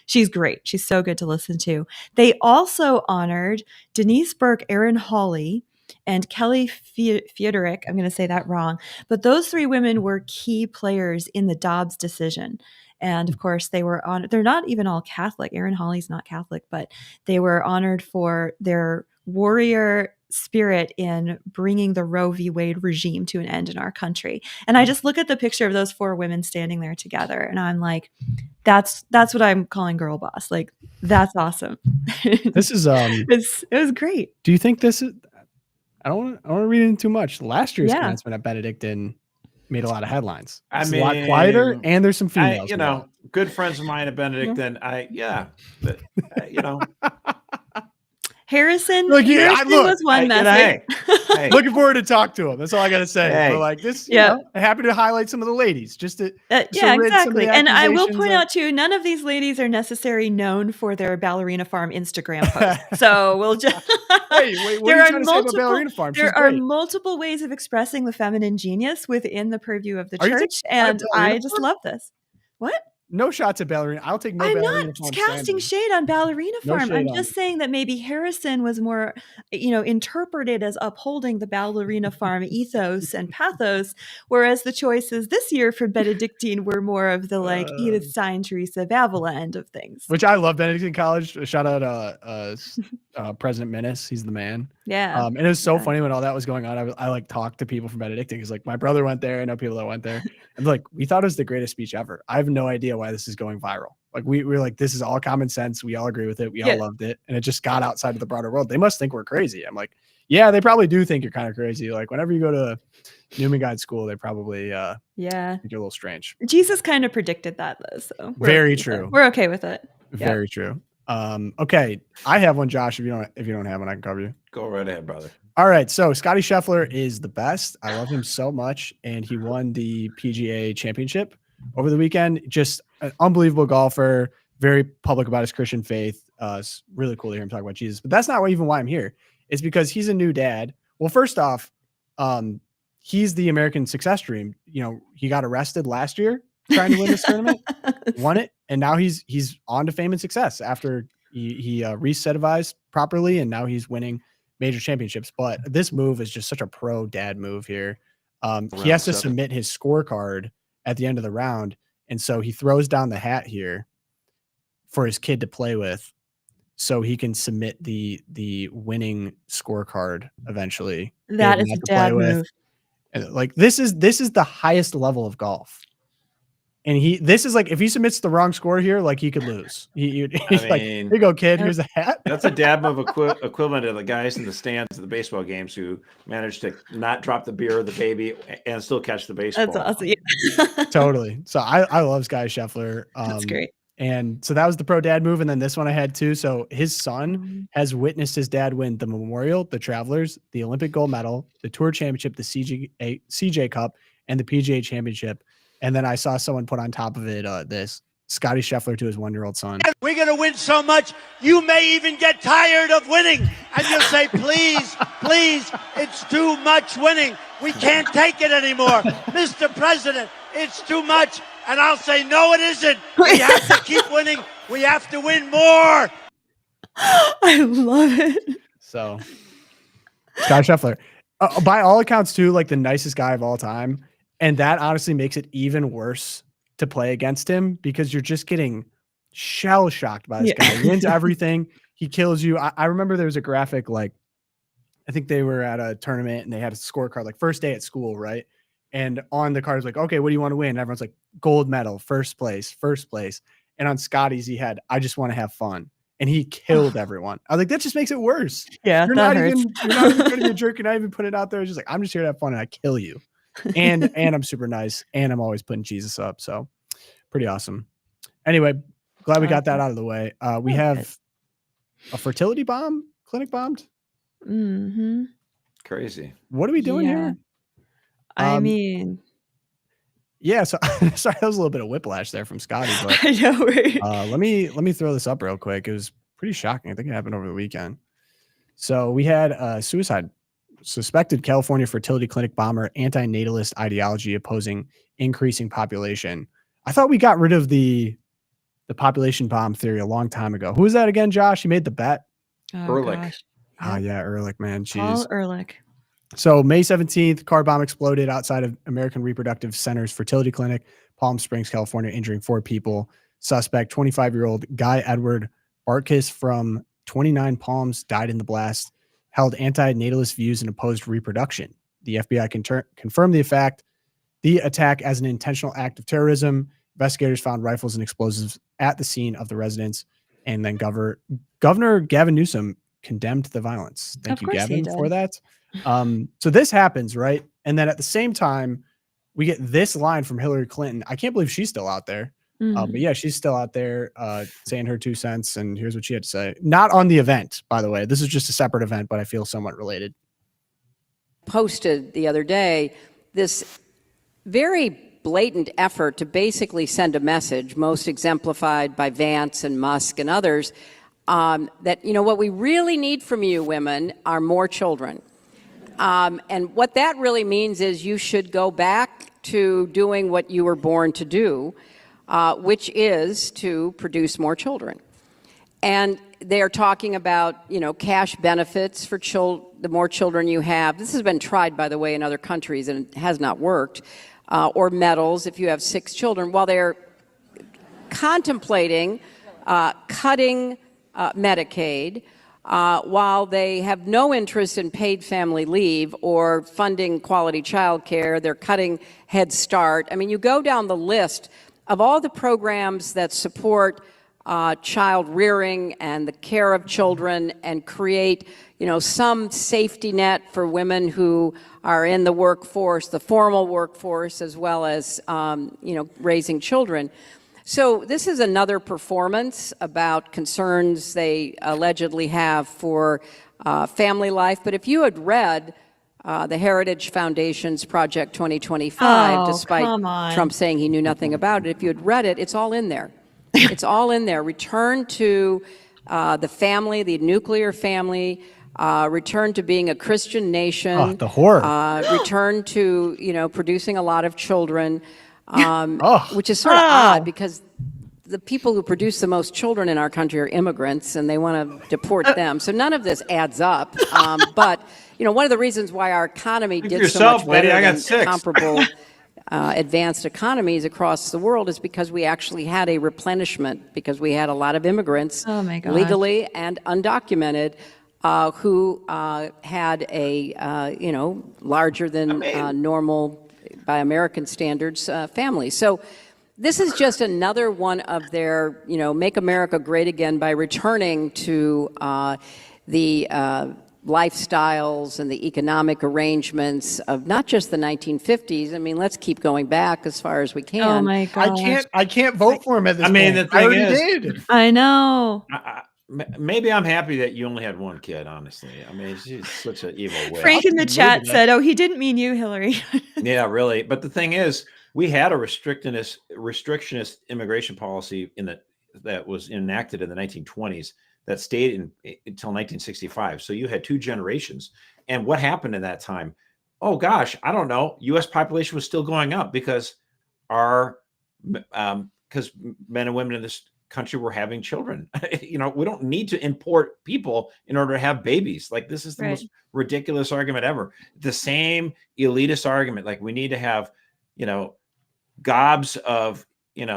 She's great. She's so good to listen to. They also honored Denise Burke, Erin Hawley, and Kelly Fiedorek. I'm going to say that wrong, but those 3 women were key players in the Dobbs decision. And of course, they were honored. They're not even all Catholic. Erin Hawley's not Catholic, but they were honored for their warrior spirit in bringing the Roe v. Wade regime to an end in our country. And I just look at the picture of those 4 women standing there together, and I'm like, that's what I'm calling girl boss. Like, that's awesome. This is it was great. Do you think this is? I don't want to read into too much. Last year's commencement at Benedictine made a lot of headlines. It's a lot quieter, and there's some females. Good friends of mine at Benedictine. Harrison, was one message. Hey. Looking forward to talk to him. That's all I got to say. Hey. But like this, happy to highlight some of the ladies. Just to exactly. And I will point out too, none of these ladies are necessarily known for their Ballerina Farm Instagram posts. So we'll just wait, what are you trying to say about Ballerina Farm? There are multiple ways of expressing the feminine genius within the purview of the church, and I just love this. What? No shots at Ballerina. I'll take no I'm Ballerina not Farm casting standards. shade on Ballerina Farm. No I'm just saying that maybe Harrison was more, interpreted as upholding the Ballerina Farm ethos and pathos, whereas the choices this year for Benedictine were more of the Edith Stein, Teresa of Avila end of things. Which I love Benedictine College. Shout out President Menace. He's the man. Yeah. And it was so funny when all that was going on. I talked to people from Benedictine because my brother went there. I know people that went there. And we thought it was the greatest speech ever. I have no idea why this is going viral. We were like, this is all common sense. We all agree with it. We all loved it. And it just got outside of the broader world. They must think we're crazy. I'm like, yeah, they probably do think you're kind of crazy. Like whenever you go to Newman Guide School, they probably think you're a little strange. Jesus kind of predicted that though. So very true. We're okay with it. Very true. Okay. I have one, Josh. If you don't have one, I can cover you. Go right ahead, brother. All right. So Scotty Scheffler is the best. I love him so much. And he won the PGA championship over the weekend. Just an unbelievable golfer, very public about his Christian faith. It's really cool to hear him talk about Jesus, but that's not why I'm here. It's because he's a new dad. Well, first off, he's the American success dream. He got arrested last year trying to win this tournament, won it. And now he's on to fame and success after he recidivized properly. And now he's winning major championships. But this move is just such a pro dad move here. He has to submit his scorecard at the end of the round. And so he throws down the hat here for his kid to play with so he can submit the winning scorecard eventually. That is a dad move. And this is the highest level of golf. And this is if he submits the wrong score here, he could lose. He's here you go, kid. Here's a hat. That's a dad move equivalent of the guys in the stands of the baseball games who managed to not drop the beer or the baby and still catch the baseball. That's awesome. Yeah. Totally. So I love Scotty Scheffler. That's great. And so that was the pro dad move. And then this one I had too. So his son has witnessed his dad win the Memorial, the Travelers, the Olympic gold medal, the Tour Championship, the CJ Cup, and the PGA Championship. And then I saw someone put on top of it this Scotty Scheffler to his 1-year-old son. We're going to win so much, you may even get tired of winning. And you'll say, please, please, it's too much winning. We can't take it anymore. Mr. President, it's too much. And I'll say, no, it isn't. We have to keep winning We have to win more. I love it. So, Scott Scheffler, by all accounts, too, like the nicest guy of all time. And that honestly makes it even worse to play against him because you're just getting shell shocked by this guy. He wins everything. He kills you. I remember there was a graphic, like, I think they were at a tournament and they had a scorecard, like first day at school, right? And on the card was like, okay, what do you want to win? And everyone's like, gold medal, first place. And on Scotty's, he had, I just want to have fun. And he killed everyone. I was like, that just makes it worse. Yeah, you're that not hurts. even trying to be a jerk. You're not even putting it out there. It's just like, I'm just here to have fun and I kill you. And I'm super nice. And I'm always putting Jesus up. So pretty awesome. Anyway, glad we got that out of the way. We have a fertility clinic bombed. Mm-hmm. Crazy. What are we doing here? I mean, yeah. So sorry, that was a little bit of whiplash there from Scotty. But I know. Right? let me throw this up real quick. It was pretty shocking. I think it happened over the weekend. So we had a suspected California fertility clinic bomber, anti-natalist ideology opposing increasing population. I thought we got rid of the population bomb theory a long time ago. Who was that again, Josh? He made the bet. Ehrlich. Gosh. Oh yeah, Ehrlich, man. Paul Jeez. Ehrlich. So May 17th, car bomb exploded outside of American Reproductive Center's fertility clinic, Palm Springs, California, injuring 4 people. Suspect, 25-year-old Guy Edward Barkis from 29 Palms, died in the blast, held anti-natalist views and opposed reproduction. The FBI confirmed the attack as an intentional act of terrorism. Investigators found rifles and explosives at the scene of the residence. And then Governor Gavin Newsom condemned the violence. Thank you, Gavin, for that. So this happens, right? And then at the same time, we get this line from Hilary Clinton. I can't believe she's still out there. But yeah, she's still out there saying her 2 cents. And here's what she had to say. Not on the event, by the way. This is just a separate event, but I feel somewhat related. Posted the other day this very blatant effort to basically send a message, most exemplified by Vance and Musk and others, that, what we really need from you women are more children. And what that really means is you should go back to doing what you were born to do, which is to produce more children. And they're talking about, cash benefits for the more children you have. This has been tried, by the way, in other countries, and it has not worked. Or medals if you have 6 children, while they're contemplating cutting Medicaid, while they have no interest in paid family leave or funding quality child care. They're cutting Head Start. I mean, you go down the list of all the programs that support child rearing and the care of children and create, some safety net for women who are in the workforce, the formal workforce, as well as, raising children. So this is another performance about concerns they allegedly have for family life. But if you had read the Heritage Foundation's Project 2025, despite Trump saying he knew nothing about it, if you had read it, it's all in there. It's all in there. Return to the family, the nuclear family, return to being a Christian nation. Oh, the horror. Return to, producing a lot of children, which is sort of odd because the people who produce the most children in our country are immigrants and they want to deport them. So none of this adds up. But, one of the reasons why our economy did so much better than comparable advanced economies across the world is because we actually had a replenishment, because we had a lot of immigrants legally and undocumented who had a, larger than normal, by American standards, family. So this is just another one of their, make America great again by returning to the lifestyles and the economic arrangements of not just the 1950s. I mean, let's keep going back as far as we can. Oh my God. I can't vote for him at this point. The thing did. I know. Maybe I'm happy that you only had one kid, honestly. I mean, it's such an evil way. Frank in the chat said, "Oh, he didn't mean you, Hillary." Yeah, really. But the thing is, we had a restrictionist immigration policy that was enacted in the 1920s that stayed until 1965. So you had 2 generations. And what happened in that time? Oh gosh, I don't know. U.S. population was still going up because men and women in this country we're having children. We don't need to import people in order to have babies. Like, this is the most ridiculous argument ever. The same elitist argument, like we need to have, gobs of,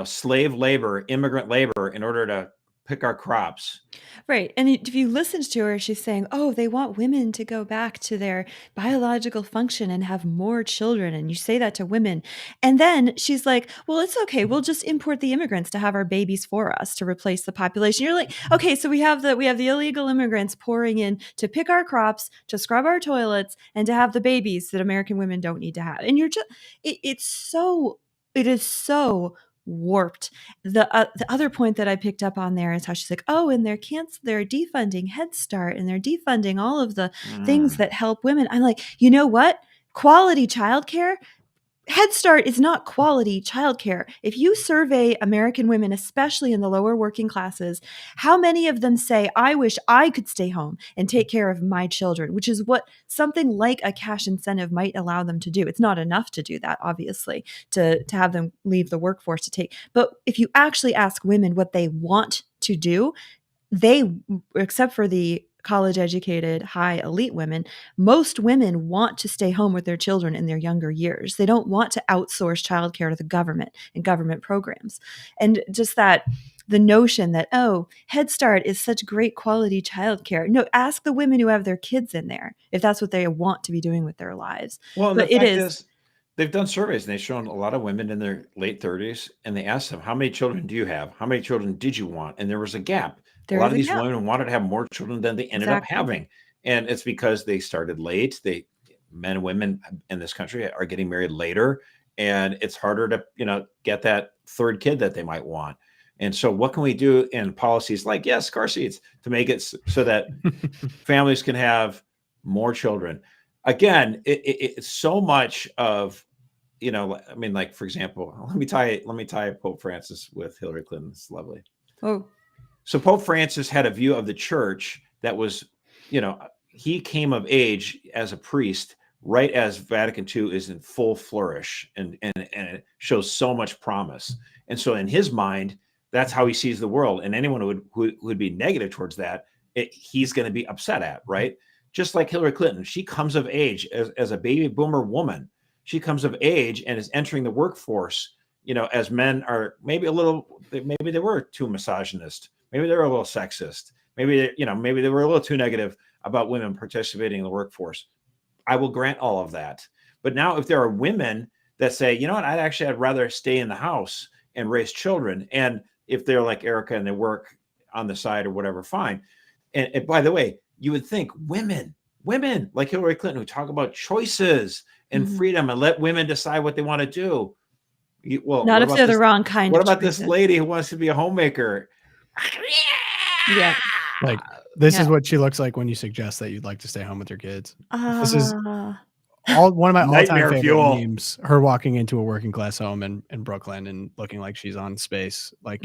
slave labor, immigrant labor in order to pick our crops. Right. And if you listened to her, she's saying, oh, they want women to go back to their biological function and have more children. And you say that to women. And then she's like, well, it's okay. We'll just import the immigrants to have our babies for us to replace the population. You're like, okay, so we have the illegal immigrants pouring in to pick our crops, to scrub our toilets, and to have the babies that American women don't need to have. And you're just, it is so warped. The other point that I picked up on there is how she's like, oh, and they're defunding Head Start, and they're defunding all of the things that help women. I'm like, you know what? Quality childcare. Head Start is not quality childcare. If you survey American women, especially in the lower working classes, how many of them say, I wish I could stay home and take care of my children, which is what something like a cash incentive might allow them to do. It's not enough to do that, obviously, to have them leave the workforce to take. But if you actually ask women what they want to do, they, except for the college educated, high elite women, most women want to stay home with their children in their younger years. They don't want to outsource childcare to the government and government programs. And just that the notion that, oh, Head Start is such great quality childcare. No, ask the women who have their kids in there if that's what they want to be doing with their lives. Well, but it is. They've done surveys and they've shown a lot of women in their late 30s, and they asked them, how many children do you have? How many children did you want? And there was a gap. A lot of these women wanted to have more children than they ended up having. And it's because they started late. Men and women in this country are getting married later, and it's harder to, get that third kid that they might want. And so what can we do in policies like, yes, car seats, to make it so that families can have more children? Again, it's so much of, like, for example, let me tie Pope Francis with Hilary Clinton. It's lovely. Oh. So Pope Francis had a view of the church that was, he came of age as a priest right as Vatican II is in full flourish, and it shows so much promise. And so in his mind, that's how he sees the world. And anyone who would be negative towards that, he's going to be upset at, right? Just like Hilary Clinton, she comes of age as a baby boomer woman. She comes of age and is entering the workforce, as men are maybe they were too misogynist. Maybe they were a little sexist. Maybe they were a little too negative about women participating in the workforce. I will grant all of that. But now if there are women that say, you know what, I'd rather stay in the house and raise children. And if they're like Erica and they work on the side or whatever, fine. And by the way, you would think women like Hillary Clinton, who talk about choices and freedom and let women decide what they want to do. Well, not if they're the wrong kind. What about this lady who wants to be a homemaker? Yeah. Like, this is what she looks like when you suggest that you'd like to stay home with your kids. This is one of my all-time favorite memes. Her walking into a working class home in Brooklyn and looking like she's on space, like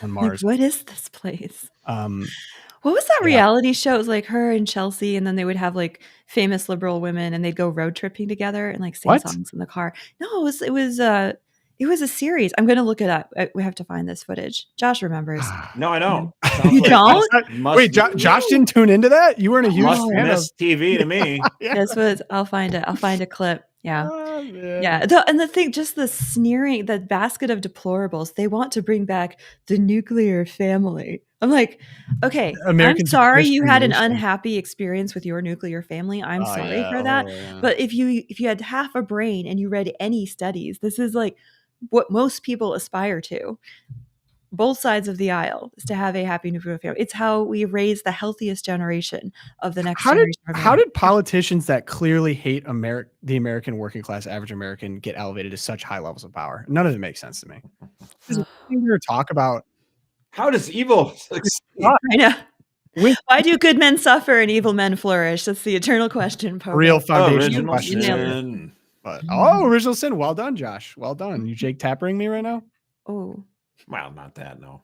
on Mars. Like, what is this place? What was that reality show? It was like her and Chelsea, and then they would have like famous liberal women, and they'd go road tripping together and like sing songs in the car. No, it was a series. I'm going to look it up. We have to find this footage. Josh remembers. No, I don't. You don't? Wait, Josh didn't tune into that? You weren't a huge fan of TV to me. This was. I'll find it. I'll find a clip. Yeah. Oh, Yeah. And the thing, just the sneering, the basket of deplorables, they want to bring back the nuclear family. I'm like, okay, I'm sorry you had an unhappy experience with your nuclear family. I'm sorry for that. But if you had half a brain and you read any studies, this is like what most people aspire to. Both sides of the aisle is to have a happy nuclear family. It's how we raise the healthiest generation of the next generation. How did politicians that clearly hate the American working class, average American, get elevated to such high levels of power? None of it makes sense to me. We talk about how does evil succeed? I know. Why do good men suffer and evil men flourish? That's the eternal question. Pope. Real foundation question. But original sin. Well done, Josh. Well done. You Jake Tappering me right now? Oh. Well, not that, no.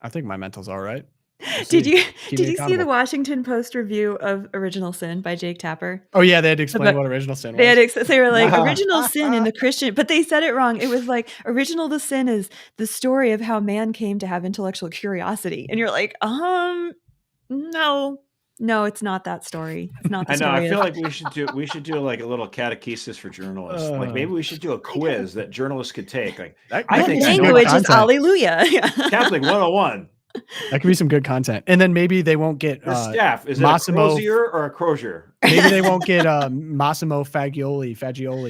I think my mental's all right. Did you see the Washington Post review of Original Sin by Jake Tapper? Oh yeah, they had to explain what original sin was. They were like original sin in the Christian, but they said it wrong. It was like original the sin is the story of how man came to have intellectual curiosity, and you're like, no, it's not that story. It's not. The I know. story I feel like we should do like a little catechesis for journalists. Like maybe we should do a quiz that journalists could take. Like I think language is hallelujah. Catholic 101. That could be some good content. And then maybe they won't get staff. Is Massimo, it a Crozier or a Crozier? Maybe they won't get Massimo Fagioli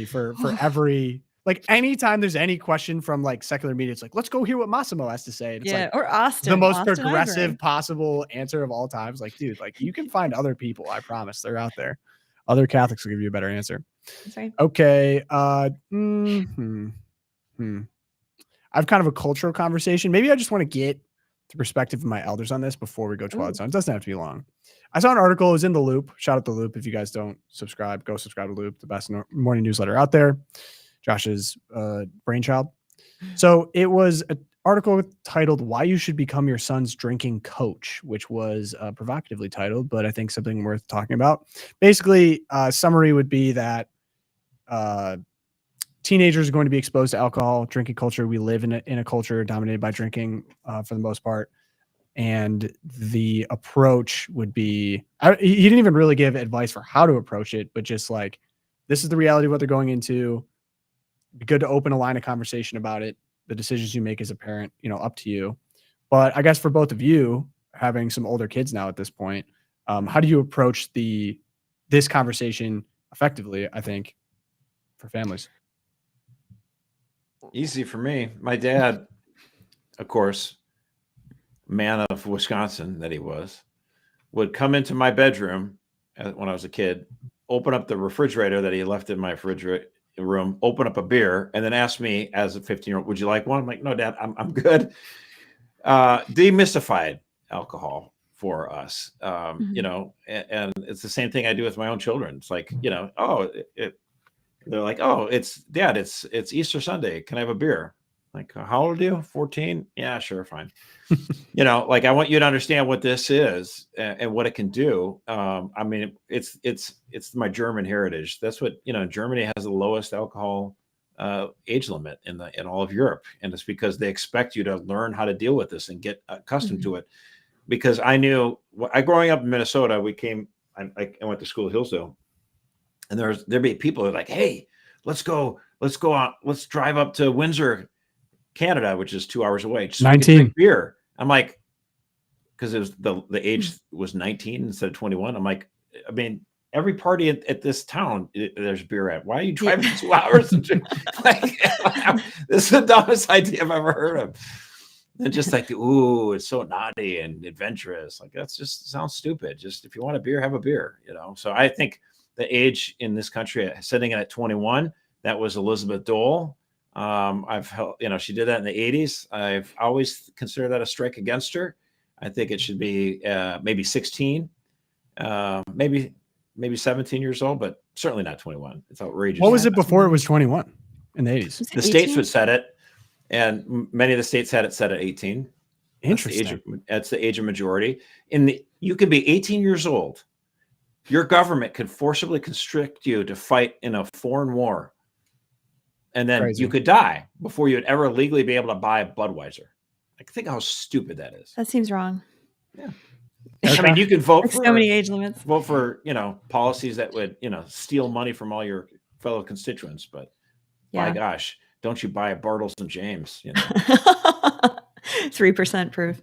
for every, like, anytime there's any question from like secular media, it's like, let's go hear what Massimo has to say. And it's like, or Austin. The most Austin progressive Ivory. possible answer of all times. Like, dude, like you can find other people. I promise they're out there. Other Catholics will give you a better answer. That's right. Okay. I've kind of a cultural conversation. Maybe I just want to get the perspective of my elders on this before we go Twilight Zone. It doesn't have to be long. I saw an article. It was in the Loop. Shout out the Loop. If you guys don't subscribe, go subscribe to Loop, the best morning newsletter out there. Josh's brainchild. So it was an article titled "Why You Should Become Your Son's Drinking Coach," which was provocatively titled, but I think something worth talking about. Basically, summary would be that teenagers are going to be exposed to alcohol, drinking culture. We live in a culture dominated by drinking for the most part. And the approach would be, he didn't even really give advice for how to approach it, but just like, this is the reality of what they're going into. It'd be good to open a line of conversation about it. The decisions you make as a parent, up to you. But I guess for both of you, having some older kids now at this point, how do you approach this conversation effectively, I think, for families? Easy for me. My dad, of course, man of Wisconsin that he was, would come into my bedroom when I was a kid, open up the refrigerator that he left in my refrigerator room, open up a beer, and then ask me as a 15-year-old, would you like one? I'm like, no, Dad, I'm good. Demystified alcohol for us, and it's the same thing I do with my own children. It's like, they're like, oh, it's Dad, it's Easter Sunday. Can I have a beer? Like, how old are you? 14? Yeah, sure, fine. Like, I want you to understand what this is and what it can do. I mean, it's my German heritage. That's what, Germany has the lowest alcohol age limit in all of Europe. And it's because they expect you to learn how to deal with this and get accustomed to it. Because I knew, growing up in Minnesota, I went to school at Hillsdale. And there'd be people who are like, hey, let's go out. Let's drive up to Windsor, Canada, which is 2 hours away. Just 19 beer. I'm like, because it was the age was 19 instead of 21. I'm like, I mean, every party at this town, there's beer at. Why are you driving 2 hours? Like, this is the dumbest idea I've ever heard of. And just like, ooh, it's so naughty and adventurous. Like, that's just sounds stupid. Just if you want a beer, have a beer. So I think the age in this country, sitting at 21, that was Elizabeth Dole. She did that in the 80s. I've always considered that a strike against her. I think it should be maybe 16, maybe 17 years old, but certainly not 21. It's outrageous. What was it before it was 21 in the 80s? The states would set it, and many of the states had it set at 18. Interesting. That's the age of majority. You could be 18 years old. Your government could forcibly constrict you to fight in a foreign war. And then you could die before you would ever legally be able to buy a Budweiser. Like, think how stupid that is. That seems wrong. Yeah. I mean, you could vote for so many age limits. Vote for, policies that would, steal money from all your fellow constituents. But my gosh, don't you buy a Bartles and James? 3% proof.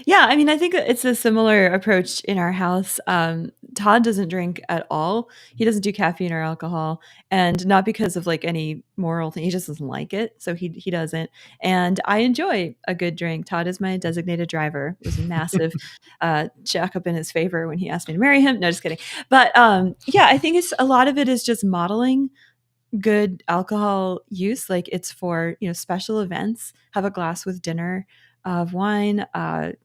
Yeah, I mean, I think it's a similar approach in our house. Todd doesn't drink at all. He doesn't do caffeine or alcohol, and not because of like any moral thing. He just doesn't like it, so he doesn't. And I enjoy a good drink. Todd is my designated driver. It was a massive check up in his favor when he asked me to marry him. No, just kidding. But I think it's a lot of it is just modeling good alcohol use. Like, it's for special events. Have a glass with dinner. of wine,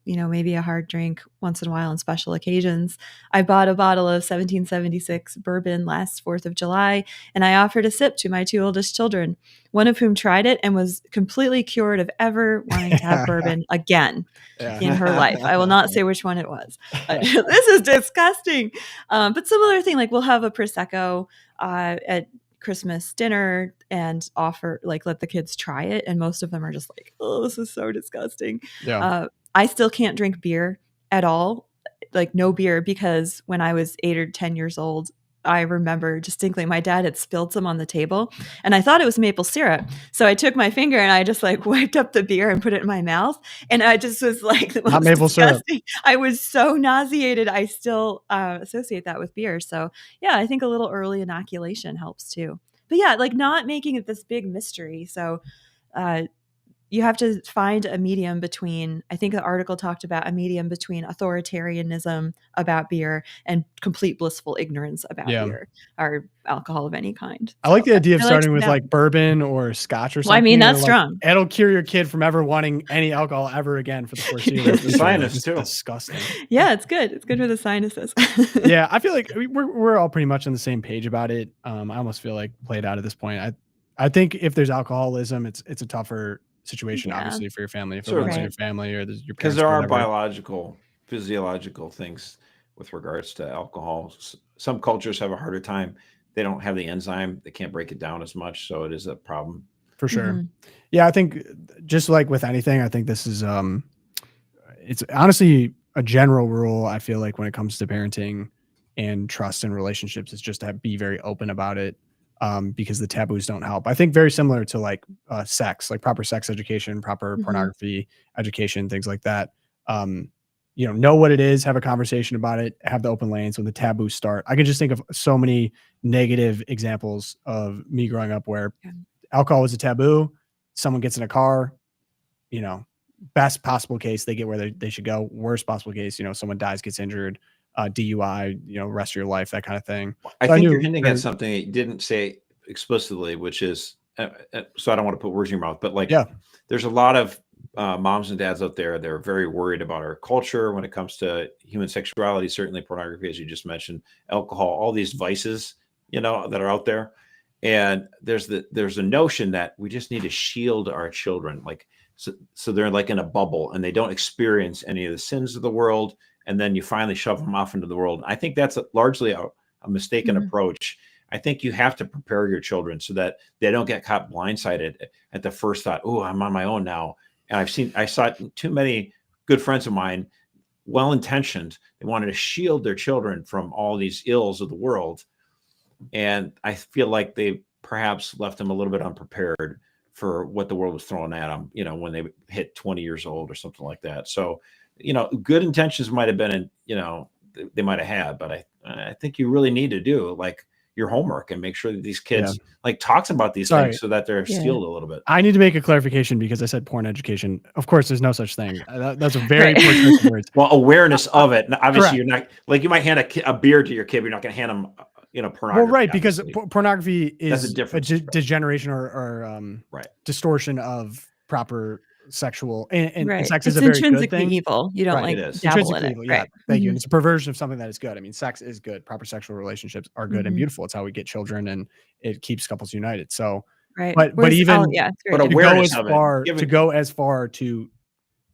maybe a hard drink once in a while on special occasions. I bought a bottle of 1776 bourbon last 4th of July, and I offered a sip to my 2 oldest children, one of whom tried it and was completely cured of ever wanting to have bourbon again in her life. I will not say which one it was. This is disgusting. But similar thing, like we'll have a Prosecco at Christmas dinner and offer, like, let the kids try it, and most of them are just like, oh, this is so disgusting. I still can't drink beer at all, like no beer, because when I was 8 or 10 years old, I remember distinctly my dad had spilled some on the table and I thought it was maple syrup. So I took my finger and I just like wiped up the beer and put it in my mouth. And I just was like, the most Not maple syrup. disgusting. I was so nauseated. I still associate that with beer. So yeah, I think a little early inoculation helps too. But yeah, like not making it this big mystery. So you have to find a medium between, I think the article talked about a medium between authoritarianism about beer and complete blissful ignorance about beer or alcohol of any kind. I like the idea of starting with like bourbon or scotch or something. Well, I mean, that's like, strong. It'll cure your kid from ever wanting any alcohol ever again for the foreseeable future. Sinus too. Disgusting. Yeah, it's good. It's good for the sinuses. Yeah, I feel like we're all pretty much on the same page about it. I almost feel like played out at this point. I think if there's alcoholism, it's a tougher situation, obviously, for your family. If it runs in your family or your parents, because there are biological, physiological things with regards to alcohol. Some cultures have a harder time. They don't have the enzyme. They can't break it down as much. So it is a problem. For sure. Yeah, I think just like with anything, I think this is it's honestly a general rule. I feel like when it comes to parenting and trust in relationships, it's just to be very open about it. Because the taboos don't help. I think very similar to like sex, like proper sex education, proper pornography education, things like that. Know what it is, have a conversation about it, have the open lanes when the taboos start. I can just think of so many negative examples of me growing up where alcohol was a taboo. Someone gets in a car, best possible case, they get where they should go. Worst possible case, someone dies, gets injured. DUI, rest of your life, that kind of thing. I think you're hinting at something you didn't say explicitly, which is, so I don't want to put words in your mouth, but like, there's a lot of moms and dads out there. They're very worried about our culture when it comes to human sexuality, certainly pornography, as you just mentioned, alcohol, all these vices, that are out there. And there's a notion that we just need to shield our children. Like, so they're like in a bubble and they don't experience any of the sins of the world. And then you finally shove them off into the world. I think that's largely a mistaken approach. I think you have to prepare your children so that they don't get caught blindsided at the first thought, oh, I'm on my own now. And I saw too many good friends of mine, well-intentioned. They wanted to shield their children from all these ills of the world. And I feel like they perhaps left them a little bit unprepared for what the world was throwing at them, when they hit 20 years old or something like that. So, good intentions might have been, they might have had, but I think you really need to do like your homework and make sure that these kids like talks about these things so that they're skilled a little bit. I need to make a clarification because I said porn education. Of course, there's no such thing. That's a very poor choice of words. Well, awareness of it. Obviously, you're not like you might hand a beer to your kid, but you're not going to hand them, pornography. Well, right, because pornography is a degeneration or distortion of proper sexual and sex is a very good thing. Evil. You don't dabble in it. Evil, yeah. Thank you. And it's a perversion of something that is good. I mean, sex is good. Proper sexual relationships are good and beautiful. It's how we get children and it keeps couples united. So, but even to go as far to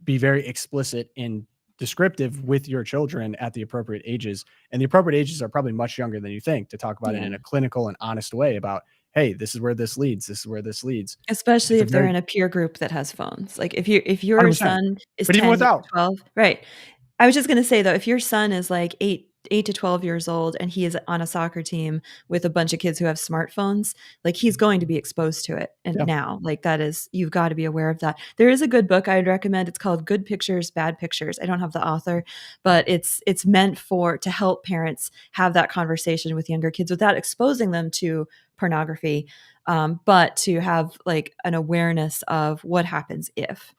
be very explicit and descriptive with your children at the appropriate ages, and the appropriate ages are probably much younger than you think, to talk about it in a clinical and honest way about, hey, this is where this leads. This is where this leads. Especially if they're in a peer group that has phones. Like if your 100%. son is 10, even without 12, right? I was just going to say though, if your son is like 8 to 12 years old and he is on a soccer team with a bunch of kids who have smartphones, like he's going to be exposed to it. And now, like that is, you've got to be aware of that. There is a good book I'd recommend. It's called Good Pictures, Bad Pictures. I don't have the author, but it's meant to help parents have that conversation with younger kids without exposing them to pornography, but to have like an awareness of what happens if.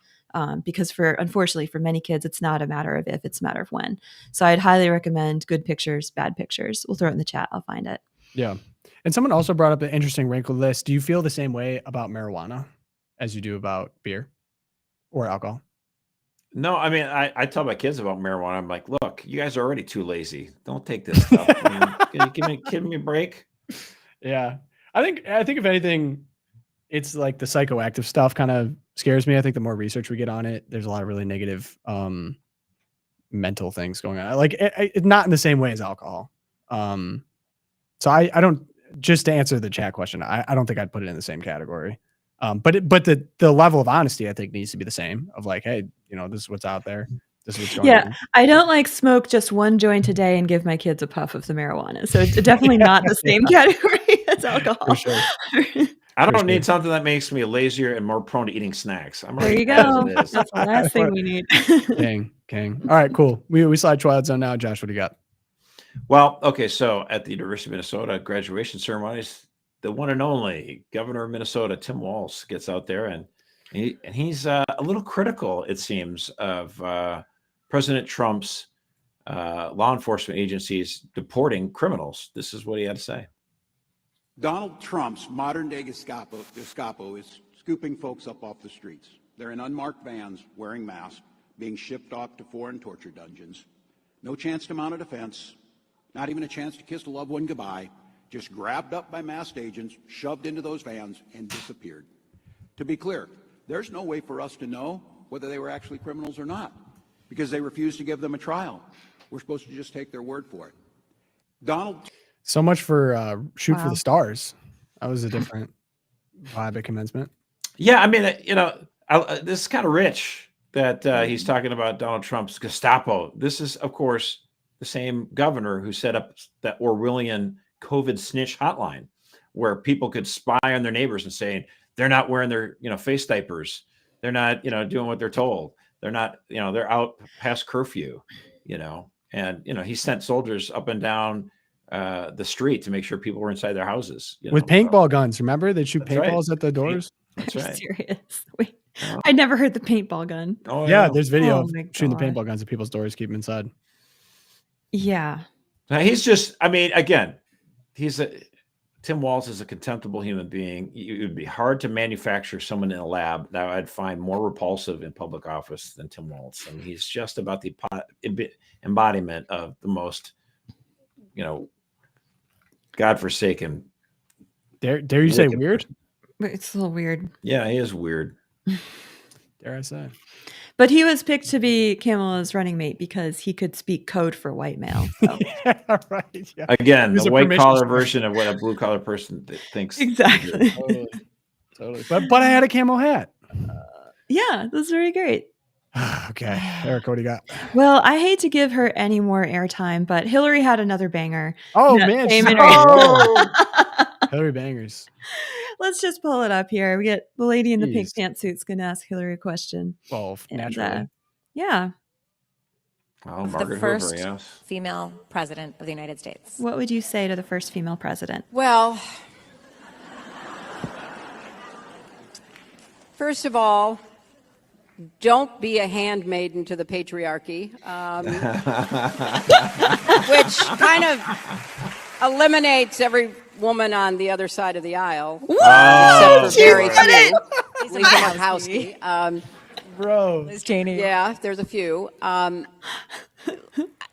Because unfortunately for many kids, it's not a matter of if, it's a matter of when. So I'd highly recommend Good Pictures, Bad Pictures. We'll throw it in the chat. I'll find it. Yeah. And someone also brought up an interesting wrinkle list. Do you feel the same way about marijuana as you do about beer or alcohol? No, I mean, I tell my kids about marijuana. I'm like, look, you guys are already too lazy. Don't take this stuff. I mean, can you give me a break? Yeah. I think if anything, it's like the psychoactive stuff kind of scares me. I think the more research we get on it, there's a lot of really negative mental things going on. Like it not in the same way as alcohol. So I don't, just to answer the chat question, I don't think I'd put it in the same category. But the level of honesty I think needs to be the same of like, hey, this is what's out there. This is what's going on. I don't like smoke just one joint a day and give my kids a puff of the marijuana. So it's definitely not the same category as alcohol. For sure. I don't need something that makes me lazier and more prone to eating snacks. I'm there you go. That's the last thing we need. King. All right, cool. We slide Twilight Zone now. Josh, what do you got? Well, okay, so at the University of Minnesota graduation ceremonies, the one and only governor of Minnesota, Tim Walz, gets out there and he's a little critical, it seems, of President Trump's law enforcement agencies deporting criminals. This is what he had to say. Donald Trump's modern-day Gestapo is scooping folks up off the streets. They're in unmarked vans, wearing masks, being shipped off to foreign torture dungeons. No chance to mount a defense, not even a chance to kiss a loved one goodbye, just grabbed up by masked agents, shoved into those vans, and disappeared. To be clear, there's no way for us to know whether they were actually criminals or not, because they refused to give them a trial. We're supposed to just take their word for it. So much for Shoot for the Stars. That was a different vibe at commencement. Yeah, I mean, this is kind of rich that he's talking about Donald Trump's Gestapo. This is, of course, the same governor who set up that Orwellian COVID snitch hotline where people could spy on their neighbors and say they're not wearing their, face diapers. They're not, doing what they're told. They're not, they're out past curfew, and, he sent soldiers up and down the street to make sure people were inside their houses. With paintball guns, remember? They'd shoot paintballs at the doors. That's right. Serious. Wait, I never heard the paintball gun. Oh, yeah, there's video of my shooting the God. paintball guns at people's doors, keep them inside. Yeah. Now, he's just, I mean, again, Tim Walz is a contemptible human being. It would be hard to manufacture someone in a lab that I'd find more repulsive in public office than Tim Walz. I mean, he's just about the embodiment of the most, godforsaken. Dare you say weird? It's a little weird. Yeah, he is weird. Dare I say? But he was picked to be Kamala's running mate because he could speak code for white male. So. Yeah, right. Yeah. Again, the white collar version of what a blue collar person thinks. Exactly. Totally. But I had a camo hat. Yeah, that's very great. Okay. Eric, what do you got? Well, I hate to give her any more airtime, but Hilary had another banger. Oh, man. Hilary bangers. Let's just pull it up here. We get the lady in the pink pantsuit's going to ask Hilary a question. Well, naturally. Yeah. Oh, the first female president of the United States. What would you say to the first female president? Well, first of all, don't be a handmaiden to the patriarchy, which kind of eliminates every woman on the other side of the aisle, except for very few. Lisa Murkowski. Bro. Liz Cheney. Yeah, there's a few.